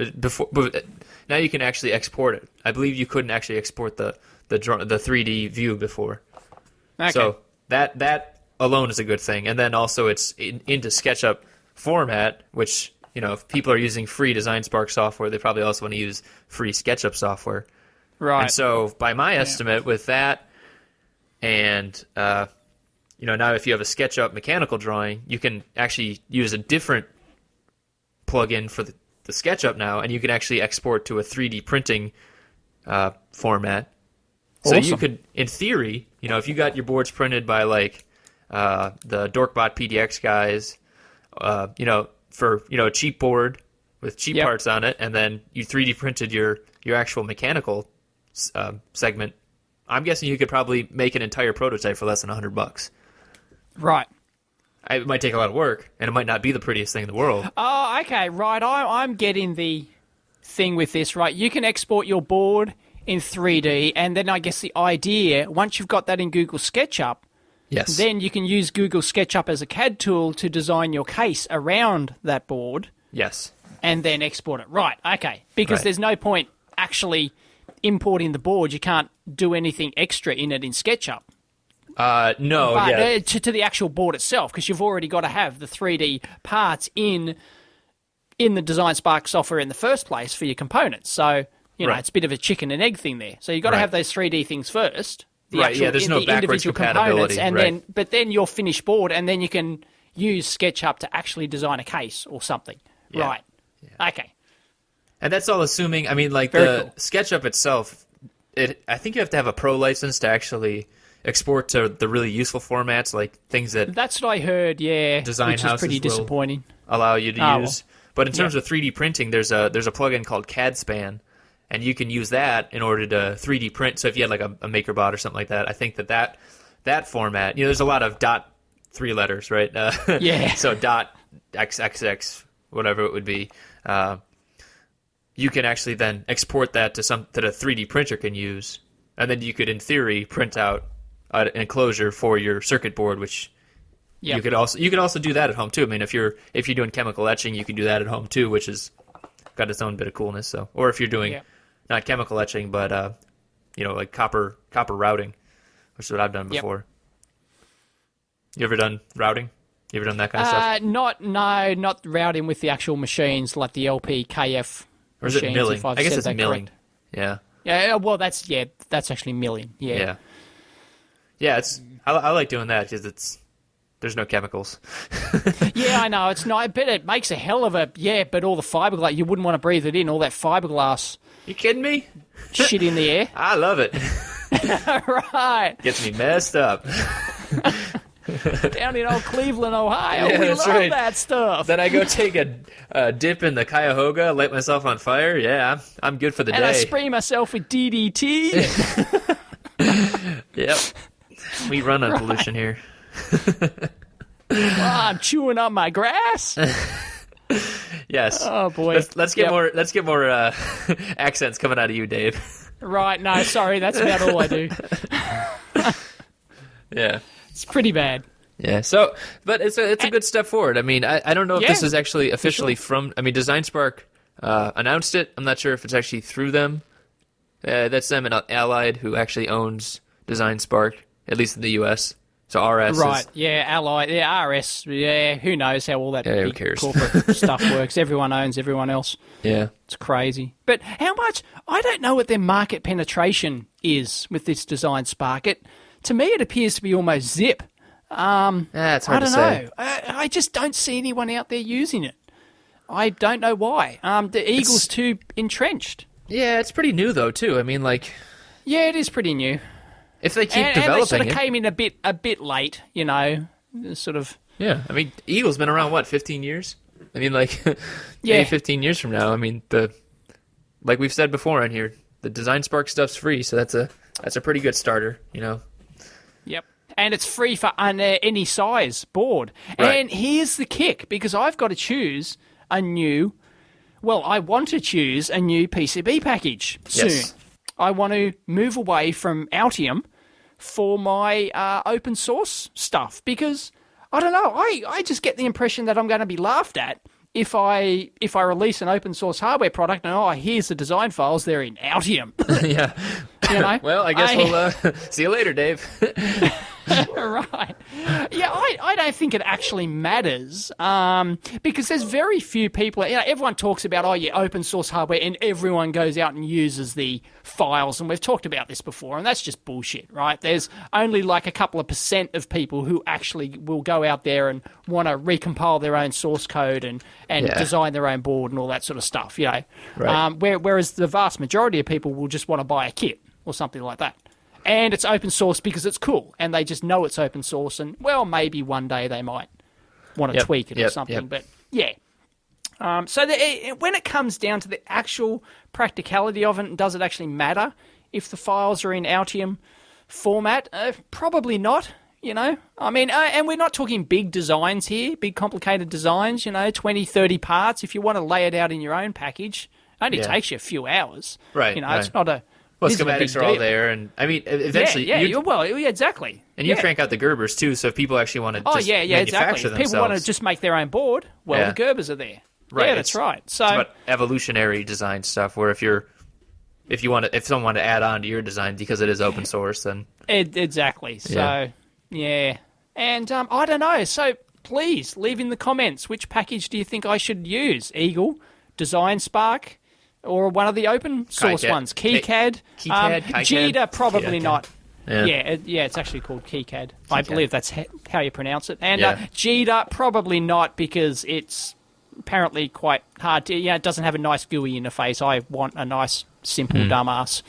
Now you can actually export it. I believe you couldn't actually export the 3D view before. Okay. So that alone is a good thing. And then also it's into SketchUp format, which... if people are using free Design Spark software, they probably also want to use free SketchUp software. Right. And so by my estimate with that, and, now if you have a SketchUp mechanical drawing, you can actually use a different plugin for the SketchUp now, and you can actually export to a 3D printing format. So you could, in theory, if you got your boards printed by, the Dorkbot PDX guys, for a cheap board with cheap parts on it, and then you 3D printed your actual mechanical segment, I'm guessing you could probably make an entire prototype for less than $100. Right. It might take a lot of work, and it might not be the prettiest thing in the world. Oh, okay, right. I'm getting the thing with this, right? You can export your board in 3D, and then I guess the idea, once you've got that in Google SketchUp, yes, then you can use Google SketchUp as a CAD tool to design your case around that board. Yes. And then export it. Right, okay. Because there's no point actually importing the board. You can't do anything extra in it in SketchUp. No, but, to the actual board itself, because you've already got to have the 3D parts in the Design Spark software in the first place for your components. So, it's a bit of a chicken and egg thing there. So you've got to have those 3D things first. There's no backwards compatibility. And but then your finished board, and then you can use SketchUp to actually design a case or something. Yeah. Right. Yeah. Okay. And that's all assuming, Very cool. SketchUp itself, I think you have to have a pro license to actually export to the really useful formats, like things that... That's what I heard, yeah. Design which houses is pretty disappointing. Allow you to use. Well. But in terms of 3D printing, there's a plugin called CADspan, and you can use that in order to 3D print. So if you had like a MakerBot or something like that, I think that format, there's a lot of dot 3 letters, right? Yeah. So dot XXX, whatever it would be. You can actually then export that to that a 3D printer can use, and then you could, in theory, print out an enclosure for your circuit board, which you could also do that at home too. I mean, if you're doing chemical etching, you can do that at home too, which has got its own bit of coolness. So, or if you're doing not chemical etching, but like copper routing, which is what I've done before. You ever done routing? You ever done that kind of stuff? Not routing with the actual machines like the LPKF. Or is it milling? I guess it's milling. Correct. Yeah. Yeah. Well, that's actually milling. Yeah. Yeah. Yeah. I like doing that because there's no chemicals. Yeah, I know. It's not, but it makes a hell of a, but all the fiberglass, you wouldn't want to breathe it in, all that fiberglass. You kidding me? Shit in the air. I love it. Right. Gets me messed up. Down in old Cleveland, Ohio, we love that stuff. Then I go take a dip in the Cuyahoga, light myself on fire. Yeah, I'm good for the day. And I spray myself with DDT. Yep. We run on pollution here. I'm chewing on my grass. Yes. Oh boy. Let's get more. Let's get more accents coming out of you, Dave. Right. No, sorry. That's about all I do. Yeah. It's pretty bad. Yeah. So, but it's a good step forward. I mean, I don't know if this is actually officially from. I mean, DesignSpark announced it. I'm not sure if it's actually through them. That's them and Allied, who actually owns DesignSpark, at least in the U.S. So RS, right? Allied, RS. Yeah, who knows how all that who big cares? corporate stuff works? Everyone owns everyone else. Yeah, it's crazy. But how much? I don't know what their market penetration is with this DesignSpark. To me, it appears to be almost zip. it's hard to say. I just don't see anyone out there using it. I don't know why. The Eagle's too entrenched. Yeah, it's pretty new though too. I mean, like, yeah, it is pretty new. If they keep developing and they sort of came in a bit late, sort of. Yeah, I mean, Eagle's been around what, 15 years? I mean, like, 15 years from now. I mean, like we've said before on here, the DesignSpark stuff's free, so that's a pretty good starter, Yep. And it's free for any size board. Right. And here's the kick, because I've got to choose I want to choose a new PCB package soon. Yes. I want to move away from Altium for my open source stuff, because, I don't know, I just get the impression that I'm going to be laughed at if I release an open source hardware product and, here's the design files, they're in Altium. Yeah. Well, I guess we'll see you later, Dave. Right. Yeah, I don't think it actually matters, because there's very few people. Everyone talks about, open source hardware, and everyone goes out and uses the files, and we've talked about this before, and that's just bullshit, right? There's only like a couple of % of people who actually will go out there and want to recompile their own source code and design their own board and all that sort of stuff, Right. Whereas the vast majority of people will just want to buy a kit or something like that. And it's open source because it's cool, and they just know it's open source, and, maybe one day they might want to tweak it or something, but, yeah. So when it comes down to the actual practicality of it, does it actually matter if the files are in Altium format? Probably not, I mean, and we're not talking big designs here, big complicated designs, 20, 30 parts. If you want to lay it out in your own package, it only takes you a few hours. Right. It's not a... Well, schematics are all there, and I mean, eventually, exactly. And you crank out the Gerbers too, so if people actually want to manufacture exactly. themselves, people want to just make their own board. The Gerbers are there. Right, that's right. So it's about evolutionary design stuff, where if someone wanted to add on to your design because it is open source, then exactly. So and I don't know. So please leave in the comments which package do you think I should use? Eagle, DesignSpark, or one of the open source ones, KiCad. Jita, probably not. Yeah, it's actually called KiCad. KiCad. I believe that's how you pronounce it. And Jita, probably not, because it's apparently quite hard to... it doesn't have a nice GUI interface. I want a nice, simple, dumbass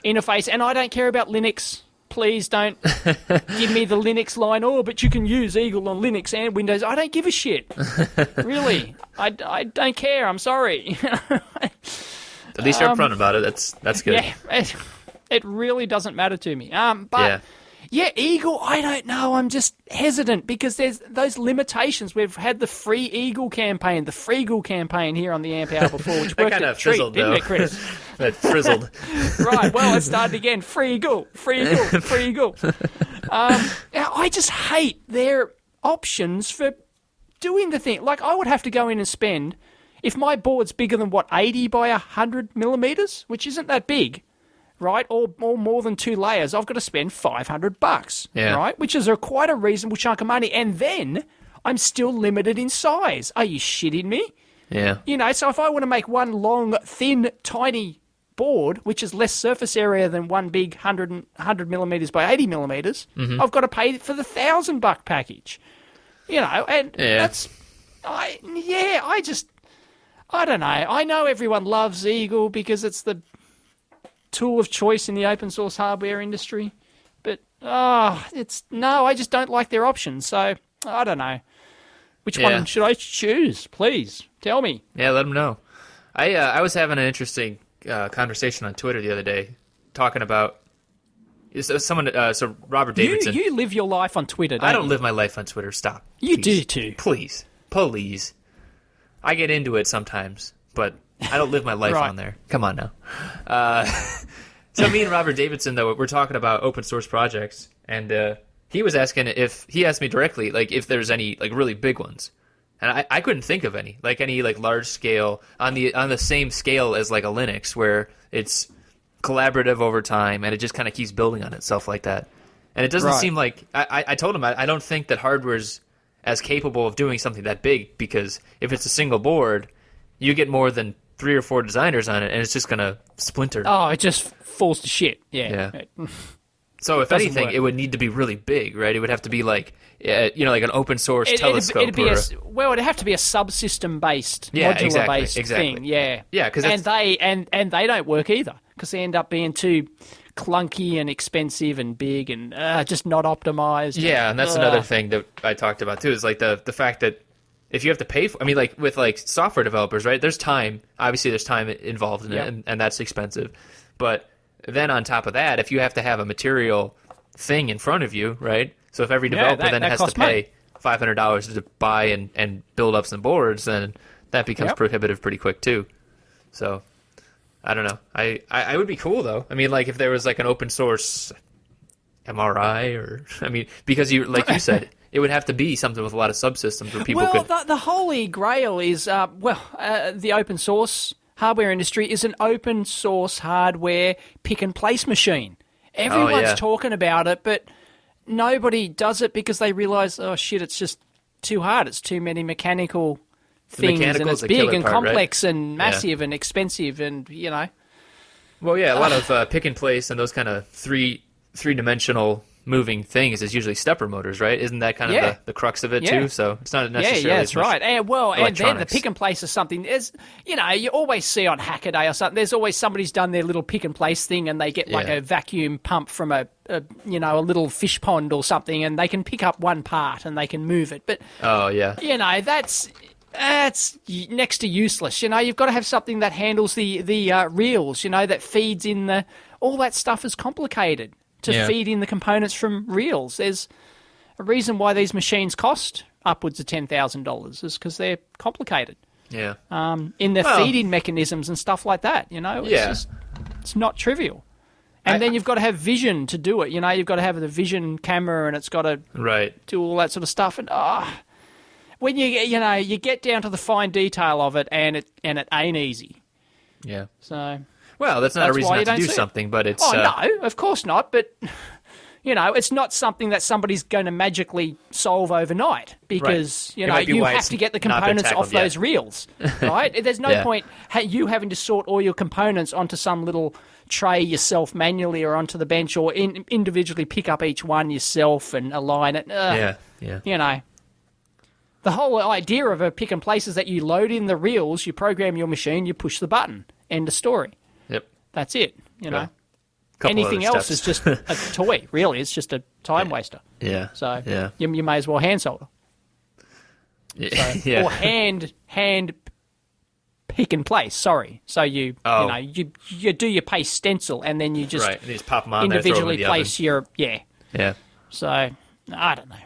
interface. And I don't care about Linux. Please don't give me the Linux line, but you can use Eagle on Linux and Windows. I don't give a shit. Really. I don't care. I'm sorry. At least you're upfront about it. That's good. Yeah, it really doesn't matter to me. But Eagle, I don't know. I'm just hesitant because there's those limitations. We've had the free Eagle campaign, the Freeagle campaign here on the Amp Hour before, which worked a treat, didn't it, Chris? That frizzled. Right, well, let's start again. Freeagle. I just hate their options for doing the thing. Like, I would have to go in and spend, if my board's bigger than, 80 by 100 millimeters, which isn't that big, right, or more than 2 layers, I've got to spend $500, right, which is quite a reasonable chunk of money, and then I'm still limited in size. Are you shitting me? Yeah. So if I want to make one long, thin, tiny board, which is less surface area than one big 100 millimeters by 80 millimeters, I've got to pay for the $1,000 package. And that's, I don't know. I know everyone loves Eagle because it's the tool of choice in the open source hardware industry, but I just don't like their options. So I don't know. Which one should I choose? Please tell me. Yeah, let them know. I was having an interesting conversation on Twitter the other day, talking about Robert Davidson. You live your life on Twitter, don't you? I don't live my life on Twitter. Stop. You do too. Please. I get into it sometimes, but I don't live my life on there. Come on now. So me and Robert Davidson, though, we're talking about open source projects, and he was asking he asked me directly, like, if there's any like really big ones, and I couldn't think of any like large scale on the same scale as like a Linux, where it's collaborative over time and it just kind of keeps building on itself like that. And it doesn't seem like I told him I don't think that hardware's as capable of doing something that big, because if it's a single board, you get more than 3 or 4 designers on it, and it's just gonna splinter. Oh, it just falls to shit. Yeah. So if anything, it would need to be really big, right? It would have to be like, like an open source telescope. It'd have to be a subsystem based, modular based thing. Yeah. Yeah, because they don't work either, because they end up being too clunky and expensive and big and just not optimized. Yeah, and that's another thing that I talked about too, is like the fact that if you have to pay for, I mean, like with like software developers, right? There's time. Obviously, there's time involved in it, and that's expensive. But then on top of that, if you have to have a material thing in front of you, right? So if every developer then has to pay $500 to buy and build up some boards, then that becomes prohibitive pretty quick too. So I don't know. I would be cool though. I mean, like if there was like an open source MRI, or I mean, because you said, it would have to be something with a lot of subsystems where people could. Well, the holy grail is the open source hardware industry is an open source hardware pick and place machine. Everyone's talking about it, but nobody does it because they realize, oh shit, it's just too hard. It's too many mechanical things, and it's big and complex and massive and expensive, and Well, yeah, a lot of pick and place and those kind of three-dimensional moving things is usually stepper motors, right? Isn't that kind of the crux of it too? So it's not necessarily. Yeah, that's right. And then the pick and place is something. You always see on Hackaday or something. There's always somebody's done their little pick and place thing, and they get like a vacuum pump from a little fish pond or something, and they can pick up one part and they can move it. But that's next to useless. You've got to have something that handles the reels. That feeds in all that stuff is complicated to feed in the components from reels. There's a reason why these machines cost upwards of $10,000 is because they're complicated. Yeah. In their feed-in mechanisms and stuff like that. It's not trivial. And then you've got to have vision to do it. You've got to have the vision camera, and it's got to do all that sort of stuff. And when you get down to the fine detail of it, and it ain't easy. Yeah. So. Well, that's not a reason not to do something, but it's. Oh no, of course not. But it's not something that somebody's going to magically solve overnight, because you have to get the components off those reels, right? There's no point you having to sort all your components onto some little tray yourself manually, or onto the bench, or individually pick up each one yourself and align it. The whole idea of a pick and place is that you load in the reels, you program your machine, you push the button, end of story. Yep. That's it, Anything else is just a toy, really. It's just a time waster. Yeah. So you may as well hand solder. Yeah. Or hand pick and place, sorry. So you do your paste stencil, and then you just, you just pop them on individually there, place your, Yeah. So, I don't know.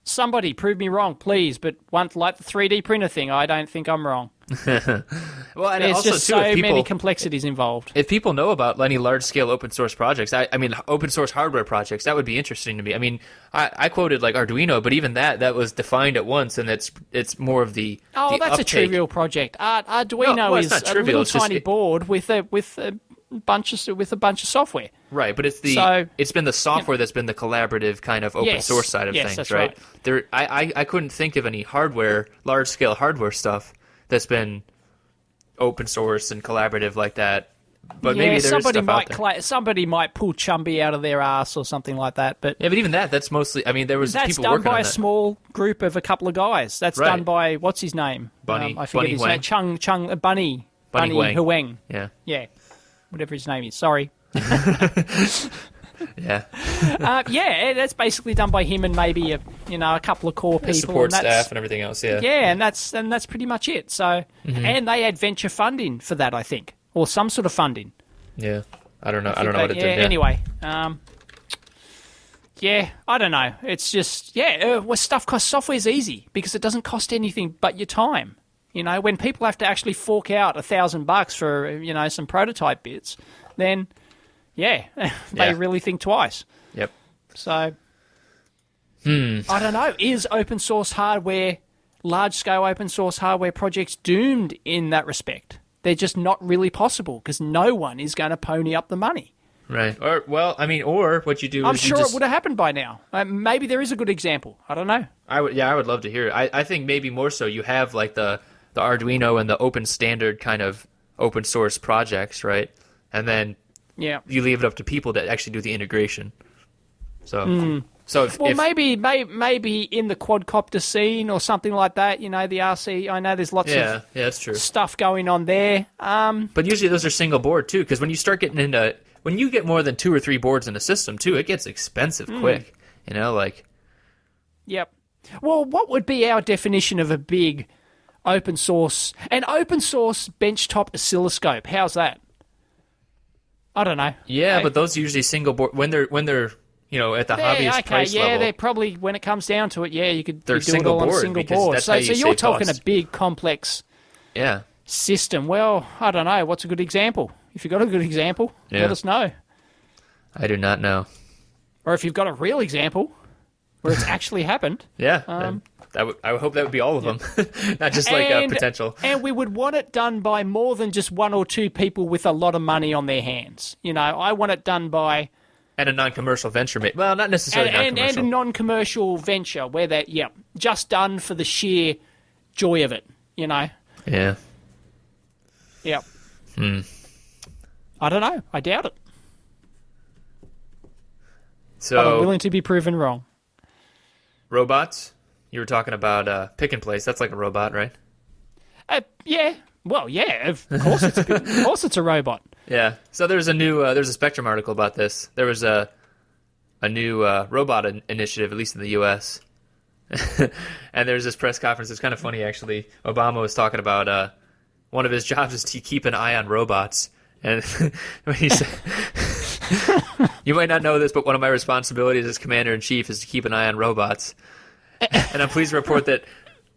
Somebody prove me wrong, please, but like the 3D printer thing, I don't think I'm wrong. Well, and there's also just so many complexities involved. If people know about any large-scale open source projects, I mean, open source hardware projects, that would be interesting to me. I mean, I quoted like Arduino, but even that was defined at once, and it's more of the that's uptake. A trivial project. Arduino is a little tiny board with a bunch of software. Right, but it's been the software that's been the collaborative kind of open source side of things, that's right? I couldn't think of any large-scale hardware stuff that's been open source and collaborative like that But maybe there's stuff out there. Somebody might pull Chumby out of their ass or something like that. But yeah, but even that's mostly. I mean, there was people working on that. That's done by a small group of a couple of guys. That's done by what's his name? Bunny. I forget his name. Bunny Huang. Yeah. Whatever his name is. Sorry. Yeah. That's basically done by him and maybe a couple of core people, support staff and everything else. Yeah. Yeah, and that's pretty much it. So, and they had venture funding for that, I think, or some sort of funding. Yeah, I don't know. I don't know what it did. Yeah. Anyway, I don't know. It's just stuff costs. Software's easy because it doesn't cost anything but your time. When people have to actually fork out $1,000 for some prototype bits, then. Yeah, they really think twice. Yep. So, I don't know. Is open source hardware, large-scale open source hardware projects doomed in that respect? They're just not really possible because no one is going to pony up the money. Right. Or what you do I'm sure it would have happened by now. Maybe there is a good example. I don't know. I would love to hear it. I think maybe more so you have like the Arduino and the open standard kind of open source projects, right? And then you leave it up to people that actually do the integration. So, maybe in the quadcopter scene or something like that. The RC. I know there's lots of that's true. stuff going on there. But usually those are single board too, because when you start getting into when you get more than 2 or 3 boards in a system too, it gets expensive quick. Yep. Well, what would be our definition of a big open source benchtop oscilloscope? How's that? I don't know. Yeah, but those are usually single board when they're at the hobbyist price level. Yeah, they're probably when it comes down to it. Yeah, you could do it single all on a board single board. So you're talking cost. a big complex system. Well, I don't know. What's a good example? If you've got a good example, let us know. I do not know. Or if you've got a real example where it's actually happened. Yeah. I would hope that would be all of them, not just like a potential. And we would want it done by more than just 1 or 2 people with a lot of money on their hands. I want it done by... And a non-commercial venture. Well, not necessarily non-commercial. And a non-commercial venture where that, just done for the sheer joy of it, Yeah. Yep. I don't know. I doubt it. So, but I'm willing to be proven wrong. Robots? You were talking about pick and place. That's like a robot, right? Yeah. Well, yeah. Of course, it's a robot. Yeah. So there's a Spectrum article about this. There was a new robot initiative, at least in the U.S. And there's this press conference. It's kind of funny, actually. Obama was talking about one of his jobs is to keep an eye on robots. And when he said, you might not know this, but one of my responsibilities as commander-in-chief is to keep an eye on robots. And I'm pleased to report that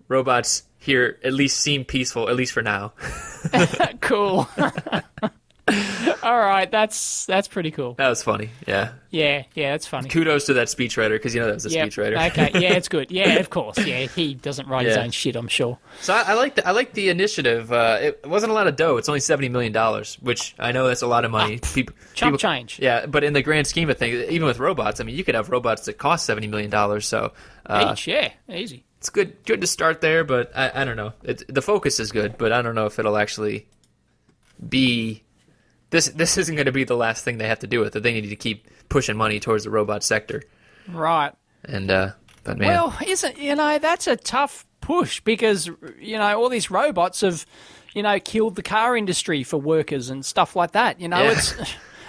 robots here at least seem peaceful, at least for now. Cool. All right, that's pretty cool. That was funny, yeah. Yeah, that's funny. Kudos to that speechwriter, because that was a speechwriter. Okay, yeah, it's good. Yeah, of course. Yeah, he doesn't write his own shit, I'm sure. So I like the initiative. It wasn't a lot of dough. It's only $70 million, which I know that's a lot of money. Chump change. Yeah, but in the grand scheme of things, even with robots, I mean, you could have robots that cost $70 million. So each, easy. It's good to start there, but I don't know. The focus is good, but I don't know if it'll actually be... This isn't going to be the last thing they have to do with it. They need to keep pushing money towards the robot sector. Right. And, but man. Well, that's a tough push because, all these robots have, killed the car industry for workers and stuff like that.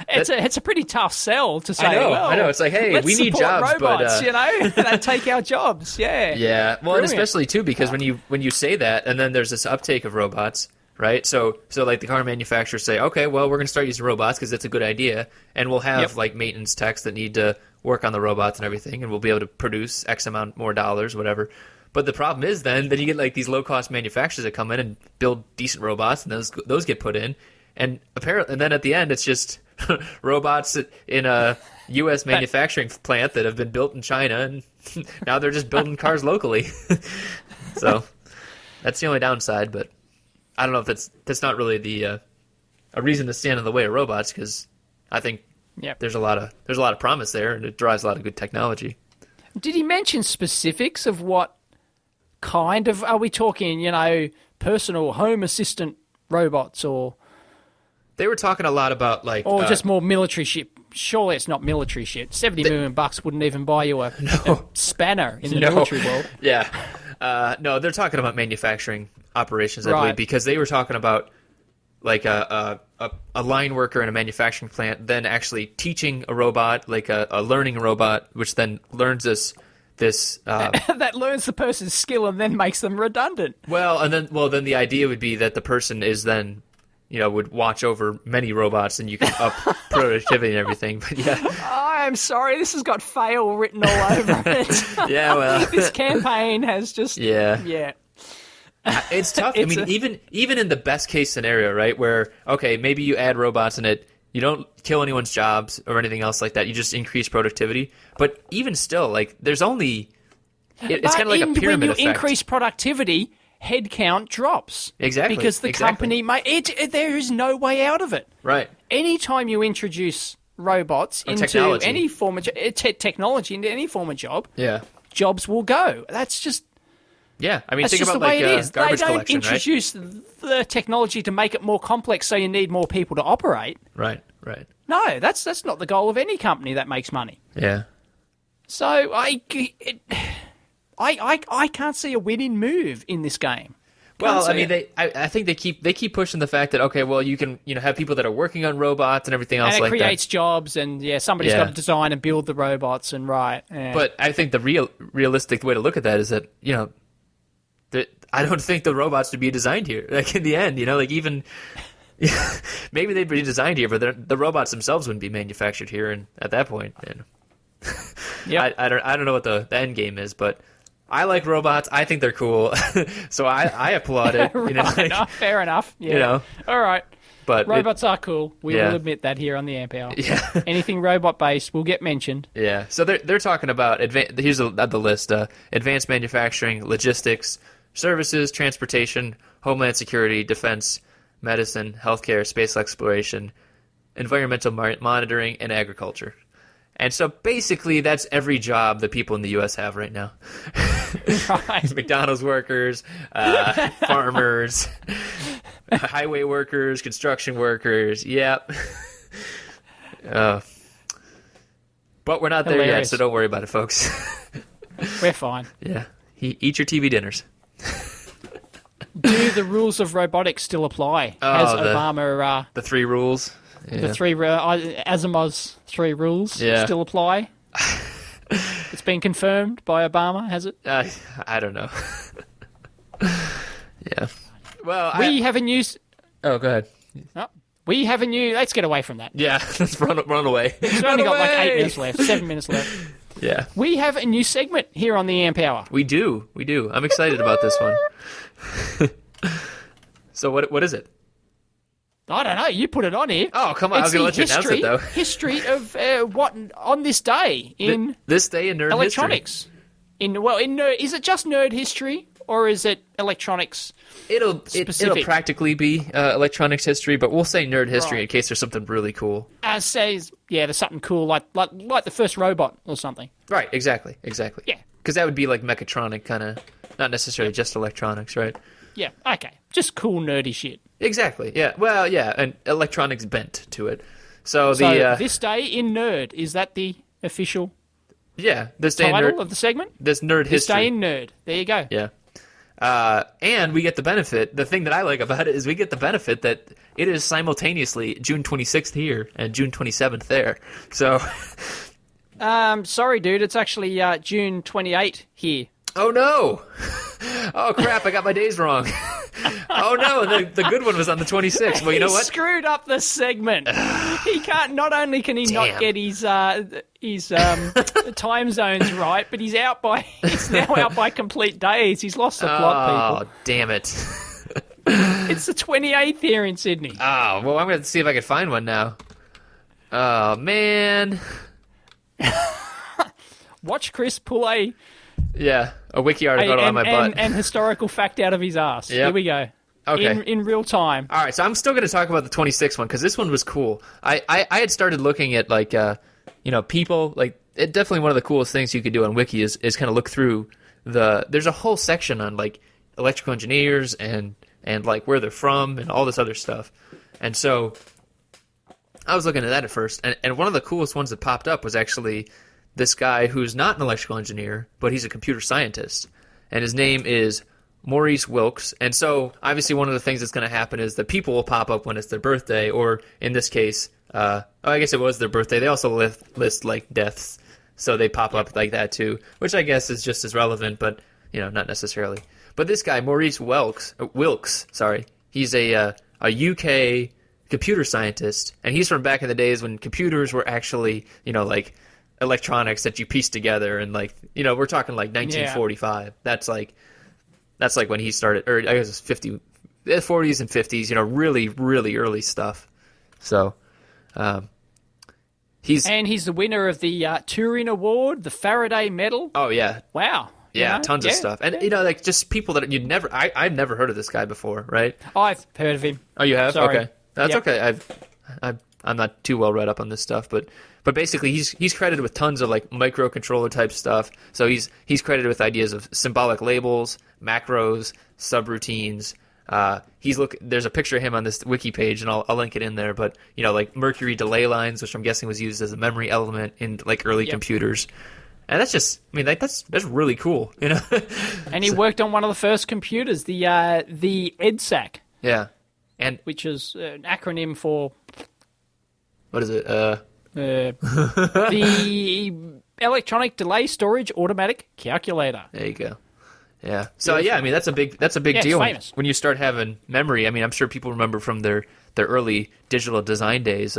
It's a pretty tough sell to say. I know. It's like, hey, we need jobs, robots, but they take our jobs. Yeah. Yeah. Well, and especially too because when you say that, and then there's this uptake of robots, right? So like the car manufacturers say, okay, well, we're going to start using robots because it's a good idea, and we'll have like maintenance techs that need to work on the robots and everything, and we'll be able to produce X amount more dollars, whatever. But the problem is then you get like these low cost manufacturers that come in and build decent robots, and those get put in, and then at the end it's just robots in a U.S. manufacturing plant that have been built in China, and now they're just building cars locally. So that's the only downside, but I don't know if that's not really a reason to stand in the way of robots, because I think there's a lot of promise there, and it drives a lot of good technology. Did he mention specifics of what kind of, are we talking, personal home assistant robots or They were talking a lot about like, or just more military shit. Surely it's not military shit. $70 million wouldn't even buy you a spanner in the military world. Yeah, no, they're talking about manufacturing operations, I believe, because they were talking about like a line worker in a manufacturing plant, then actually teaching a robot, like a learning robot, which then learns this that learns the person's skill and then makes them redundant. Then the idea would be that the person is then, would watch over many robots and you can up productivity and everything. But yeah, I'm sorry, this has got fail written all over it. Yeah, well, this campaign has just yeah. It's tough. I mean, even in the best case scenario, right, where maybe you add robots in it. You don't kill anyone's jobs or anything else like that. You just increase productivity. But even still, like, there's only... It's kind of like a pyramid effect. When you increase productivity, headcount drops. Exactly. Because the company... there is no way out of it. Right. Anytime you introduce robots into any form of... technology into any form of job, jobs will go. That's just... Yeah, I mean, that's think just about the way like it is. garbage they don't collection, introduce the technology to make it more complex, so you need more people to operate. Right. No, that's not the goal of any company that makes money. Yeah. So I can't see a winning move in this game. Well, I mean, I think they keep pushing the fact that you can have people that are working on robots and everything else and like that. It creates jobs, and somebody's got to design and build the robots, and right. Yeah. But I think the realistic way to look at that is that I don't think the robots should be designed here. Like in the end, like even maybe they'd be designed here, but the robots themselves wouldn't be manufactured here. And at that point, I don't know what the end game is, but I like robots. I think they're cool, so I applaud it. Fair enough. Yeah. All right. But robots are cool. We will admit that here on the Amp Hour. Yeah. Anything robot based will get mentioned. Yeah. So they're talking about here's the list: advanced manufacturing, logistics, services, transportation, homeland security, defense, medicine, healthcare, space exploration, environmental monitoring, and agriculture. And so basically that's every job that people in the U.S. have right now. Right. McDonald's workers, farmers, highway workers, construction workers. Yep. But we're not there yet, so don't worry about it, folks. We're fine. Yeah. Eat your TV dinners. Do the rules of robotics still apply? Has Obama... the 3 rules? Yeah. The 3... Asimov's 3 rules still apply? It's been confirmed by Obama, has it? I don't know. Yeah. Well, we have a new... Oh, go ahead. Oh, we have a new... Let's get away from that. Yeah, let's run away. We've only got like 8 minutes left, 7 minutes left. Yeah. We have a new segment here on the Amp Hour. We do. I'm excited about this one. So what is it? I don't know. You put it on here. Oh, come on. I was going to let you announce it, though. History of what on this day in... This day in nerd electronics. History. Is it just nerd history, or is it electronics It'll practically be electronics history, but we'll say nerd history in case there's something really cool. There's something cool, like the first robot or something. Right, exactly. Yeah. Because that would be like mechatronic kind of, not necessarily just electronics, right? Yeah, okay. Just cool, nerdy shit. Exactly, yeah. Well, yeah, and electronics bent to it. So this day in nerd, is that the official this day title in nerd, of the segment? This nerd history. This day in nerd. There you go. Yeah. And we get the benefit, the thing that I like about it is we get the benefit that it is simultaneously June 26th here and June 27th there. So... sorry, dude, it's actually June 28th here. Oh, no! Oh, crap, I got my days wrong. Oh, no, the good one was on the 26th. Well, you know what? He screwed up the segment. He can't, not only can he not get his time zones right, but he's now out by complete days. He's lost the plot, people. Oh, damn it. It's the 28th here in Sydney. Oh, well, I'm going to see if I can find one now. Oh, man. Watch Chris pull a wiki article on my butt. And historical fact out of his ass. Yep. Here we go. Okay. In real time. All right, so I'm still going to talk about the 26th one because this one was cool. I had started looking at people, like, it definitely one of the coolest things you could do on Wiki is kind of look through there's a whole section on like electrical engineers and like where they're from and all this other stuff. And so I was looking at that at first, and one of the coolest ones that popped up was actually this guy who's not an electrical engineer, but he's a computer scientist, and his name is Maurice Wilkes. And so, obviously, one of the things that's going to happen is that people will pop up when it's their birthday, or in this case, I guess it was their birthday. They also list like deaths, so they pop up like that too, which I guess is just as relevant, but not necessarily. But this guy, Maurice Wilkes, he's a UK computer scientist, and he's from back in the days when computers were actually, like electronics that you piece together, and like, we're talking like 1945. Yeah. That's like when he started, or I guess it's 40s and 50s, really, really early stuff. So, he's the winner of the Turing Award, the Faraday Medal. Oh yeah. Wow. Yeah, tons of stuff. And, like, just people that I've never heard of this guy before, right? I've heard of him. Oh, you have? Sorry. Okay. That's okay. I'm not too well read up on this stuff, but basically he's credited with tons of, like, microcontroller type stuff. So he's credited with ideas of symbolic labels, macros, subroutines. There's a picture of him on this wiki page, and I'll link it in there, but, like, Mercury delay lines, which I'm guessing was used as a memory element in, like, early computers. And that's just, that's really cool, And he worked on one of the first computers, the EDSAC. Yeah. Which is an acronym for... What is it? The Electronic Delay Storage Automatic Calculator. There you go. Yeah. So, yeah, that's a big deal when you start having memory. I'm sure people remember from their early digital design days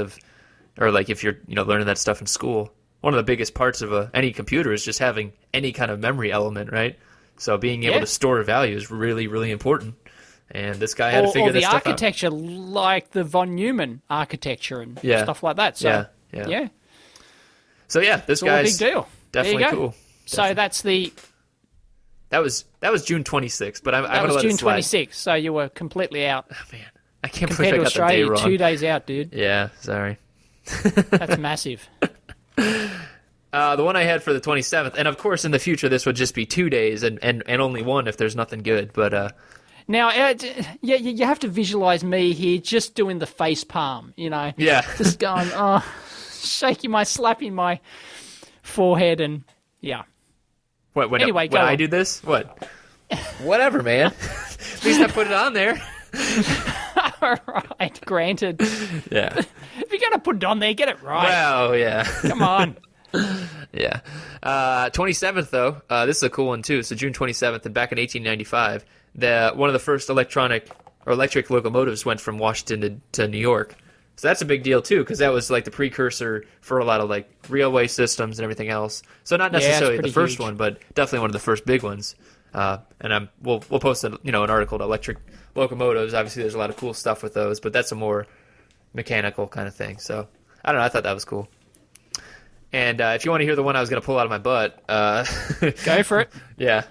or like if you're, learning that stuff in school. One of the biggest parts of any computer is just having any kind of memory element, right? So being able to store value is really, really important. And this guy had to figure this stuff out. Or the architecture, like the von Neumann architecture and stuff like that. So, yeah. So, this guy's a big deal. Definitely cool. So that's the... That was June 26th, but I'm going to let it slide. That was June 26th, so you were completely out. Oh, man. I can't believe I got the day wrong. 2 days out, dude. Yeah, sorry. That's massive. The one I had for the 27th, and of course in the future this would just be 2 days and only one if there's nothing good. But now, you have to visualize me here just doing the face palm, Yeah. Just going, slapping my forehead and, yeah. When I do this? What? Whatever, man. At least I put it on there. All right, granted. Yeah. If you're going to put it on there, get it right. Well, yeah. Come on. Yeah. 27th, though, this is a cool one, too. So June 27th, and back in 1895, one of the first electric locomotives went from Washington to New York. So that's a big deal, too, because that was like the precursor for a lot of like railway systems and everything else. So not necessarily the first one, but definitely one of the first big ones. And we'll post an article to electric locomotives. Obviously, there's a lot of cool stuff with those, but that's a more mechanical kind of thing. So I don't know. I thought that was cool. And if you want to hear the one I was going to pull out of my butt, go for it. Yeah.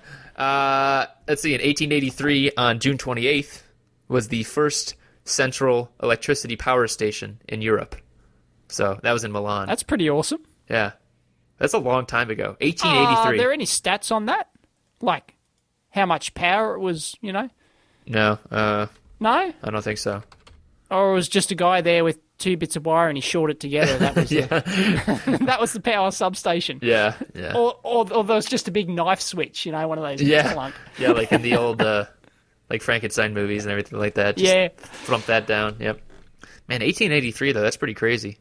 Let's see. In 1883, on June 28th, was the first central electricity power station in Europe. So that was in Milan. That's pretty awesome. Yeah. That's a long time ago. 1883. Are there any stats on that? Like how much power it was, No. No? I don't think so. Or it was just a guy there with 2 bits of wire and he shorted it together. That was that was the power substation. Yeah. Or there was just a big knife switch, one of those. Yeah. Yeah, like in the old like Frankenstein movies and everything like that. Just thump that down. Yep. Man, 1883 though, that's pretty crazy.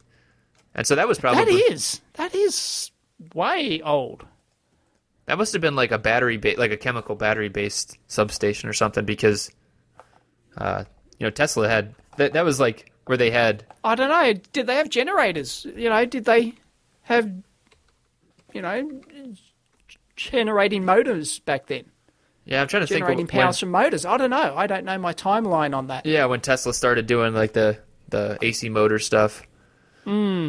And so that was probably that is way old. That must have been like a like a chemical battery based substation or something, because Tesla had that was like where they had, I don't know, did they have generators? Did they have generating motors back then? Yeah, I'm trying to think. Generating powers from motors. I don't know. I don't know my timeline on that. Yeah, when Tesla started doing like the AC motor stuff. Didn't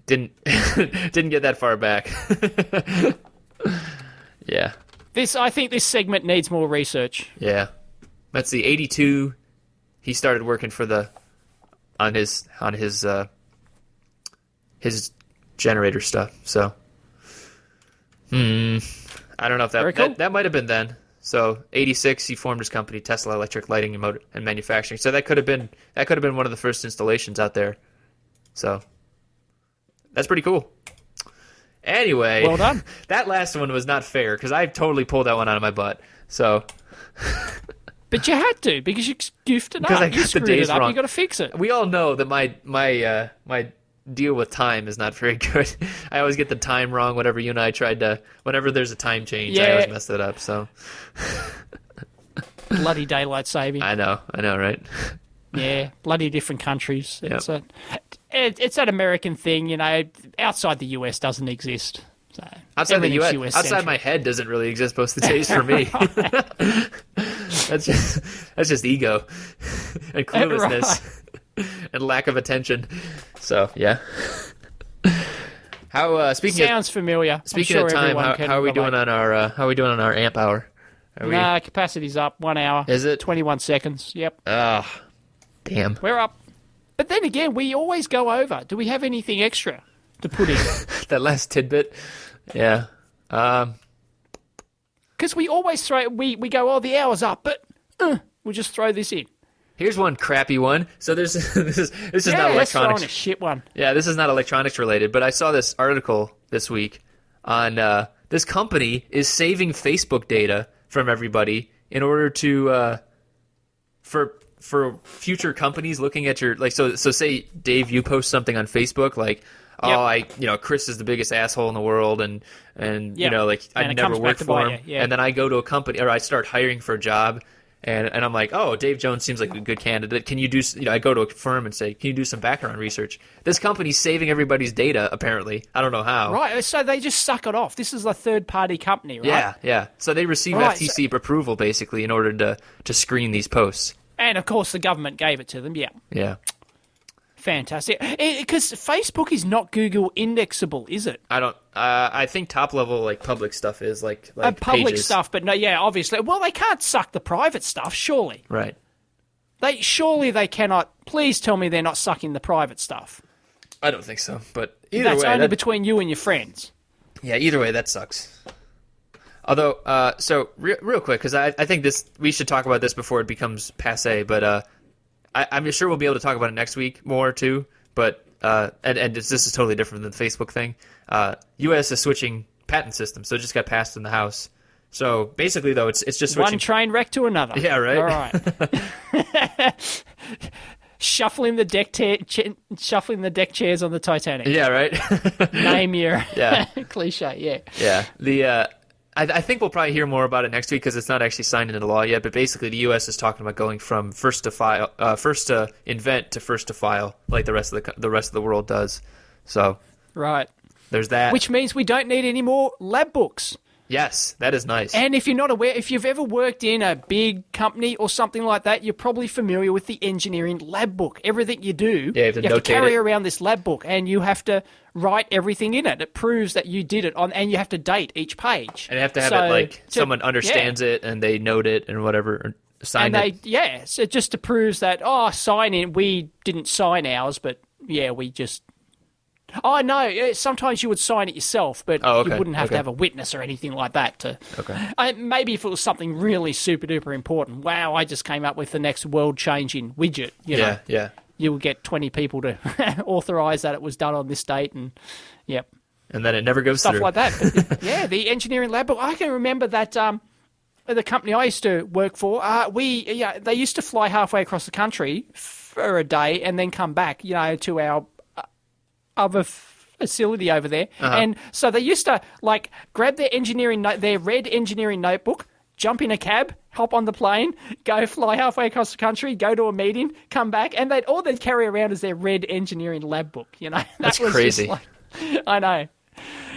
get that far back. Yeah. I think this segment needs more research. Yeah. Let's see. 82. He started working on his generator stuff. So, I don't know if that might have been then. So 86, he formed his company, Tesla Electric Lighting and Manufacturing. So that could have been one of the first installations out there. So that's pretty cool. Anyway, well done. That last one was not fair because I totally pulled that one out of my butt. So, but you had to because you goofed it up. I got you screwed the days it up. wrong. You got to fix it. We all know that my deal with time is not very good. I always get the time wrong. Whenever there's a time change, I always mess it up. So, bloody daylight saving. I know, right? Yeah, bloody different countries. It's that American thing, you know. Outside the US doesn't exist. So outside the US outside my head doesn't really exist most of the days for me. That's just ego and cluelessness and lack of attention. So yeah. How sounds familiar. Speaking of time, how are we doing on our amp hour? Capacity's up 1 hour. Is it 21 seconds? Yep. Damn. We're up. But then again, we always go over. Do we have anything extra to put in? That last tidbit? Yeah. Because we always we go, the hour's up, but we'll just throw this in. Here's one crappy one. So this is not electronics. Let's throw in a shit one. Yeah, this is not electronics related, but I saw this article this week on this company is saving Facebook data from everybody in order to for future companies looking at your so say Dave, you post something on Facebook like Chris is the biggest asshole in the world and I'd never work for him and then I go to a company or I start hiring for a job and I'm like, oh, Dave Jones seems like a good candidate. Can you do I go to a firm and say, can you do some background research? This company's saving everybody's data apparently. I don't know how. Right, so they just suck it off. This is a third party company, right? Yeah. So they receive FTC approval basically in order to screen these posts. And, of course, the government gave it to them, yeah. Yeah. Fantastic. Because Facebook is not Google indexable, is it? I think top-level, public stuff is, like public pages. stuff, but no, yeah, obviously. Well, they can't suck the private stuff, surely. Right. Surely they cannot. Please tell me they're not sucking the private stuff. I don't think so, but either way... That's only between you and your friends. Yeah, either way, that sucks. Although, real quick, because I think we should talk about this before it becomes passé, but I'm sure we'll be able to talk about it next week more, too, but, this is totally different than the Facebook thing. U.S. is switching patent systems, so it just got passed in the House. So, basically, though, it's just switching... One train wreck to another. Yeah, right? All right. Shuffling the deck chairs on the Titanic. Yeah, right? Name your cliche, yeah. Yeah, I think we'll probably hear more about it next week because it's not actually signed into law yet. But basically, the U.S. is talking about going from first to invent to first to file, like the rest of the world does. So right, there's that. Which means we don't need any more lab books. Yes, that is nice. And if you're not aware, if you've ever worked in a big company or something like that, you're probably familiar with the engineering lab book. Everything you do, you have to carry around this lab book, and you have to write everything in it. It proves that you did it and you have to date each page. And you have to have it someone understands it and they note it and whatever, or sign it. So just to prove that, sign in, we didn't sign ours, but we just... Oh, no, sometimes you would sign it yourself, but you wouldn't have to have a witness or anything like that. Maybe if it was something really super-duper important, wow, I just came up with the next world-changing widget. You know, you would get 20 people to authorise that it was done on this date, and and then it never goes stuff through. like that. But, the engineering lab book. I can remember that the company I used to work for, they used to fly halfway across the country for a day and then come back, to our other facility over there. And so they used to grab their red engineering notebook, jump in a cab, hop on the plane, go fly halfway across the country, go to a meeting, come back, and all they'd carry around is their red engineering lab book. That's crazy. I know.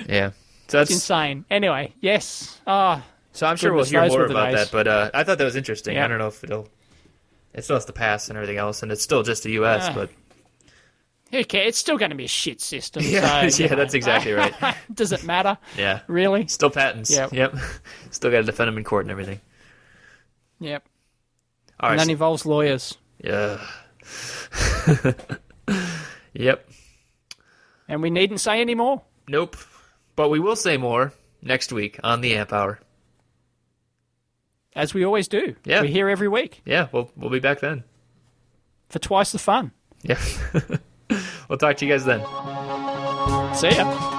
Yeah, so that's insane. Anyway, yes. So I'm sure we'll hear more about that, but I thought that was interesting. Yeah. I don't know if it still has to pass and everything else, and it's still just the U.S., but... Who cares? It's still going to be a shit system. Yeah, so, that's exactly right. Does it matter? Yeah. Really? Still patents. Yep. Still got to defend them in court and everything. Yep. All right. And that involves lawyers. Yeah. Yep. And we needn't say any more. Nope. But we will say more next week on the Amp Hour. As we always do. Yeah. We're here every week. Yeah, we'll be back then. For twice the fun. Yeah. We'll talk to you guys then. See ya.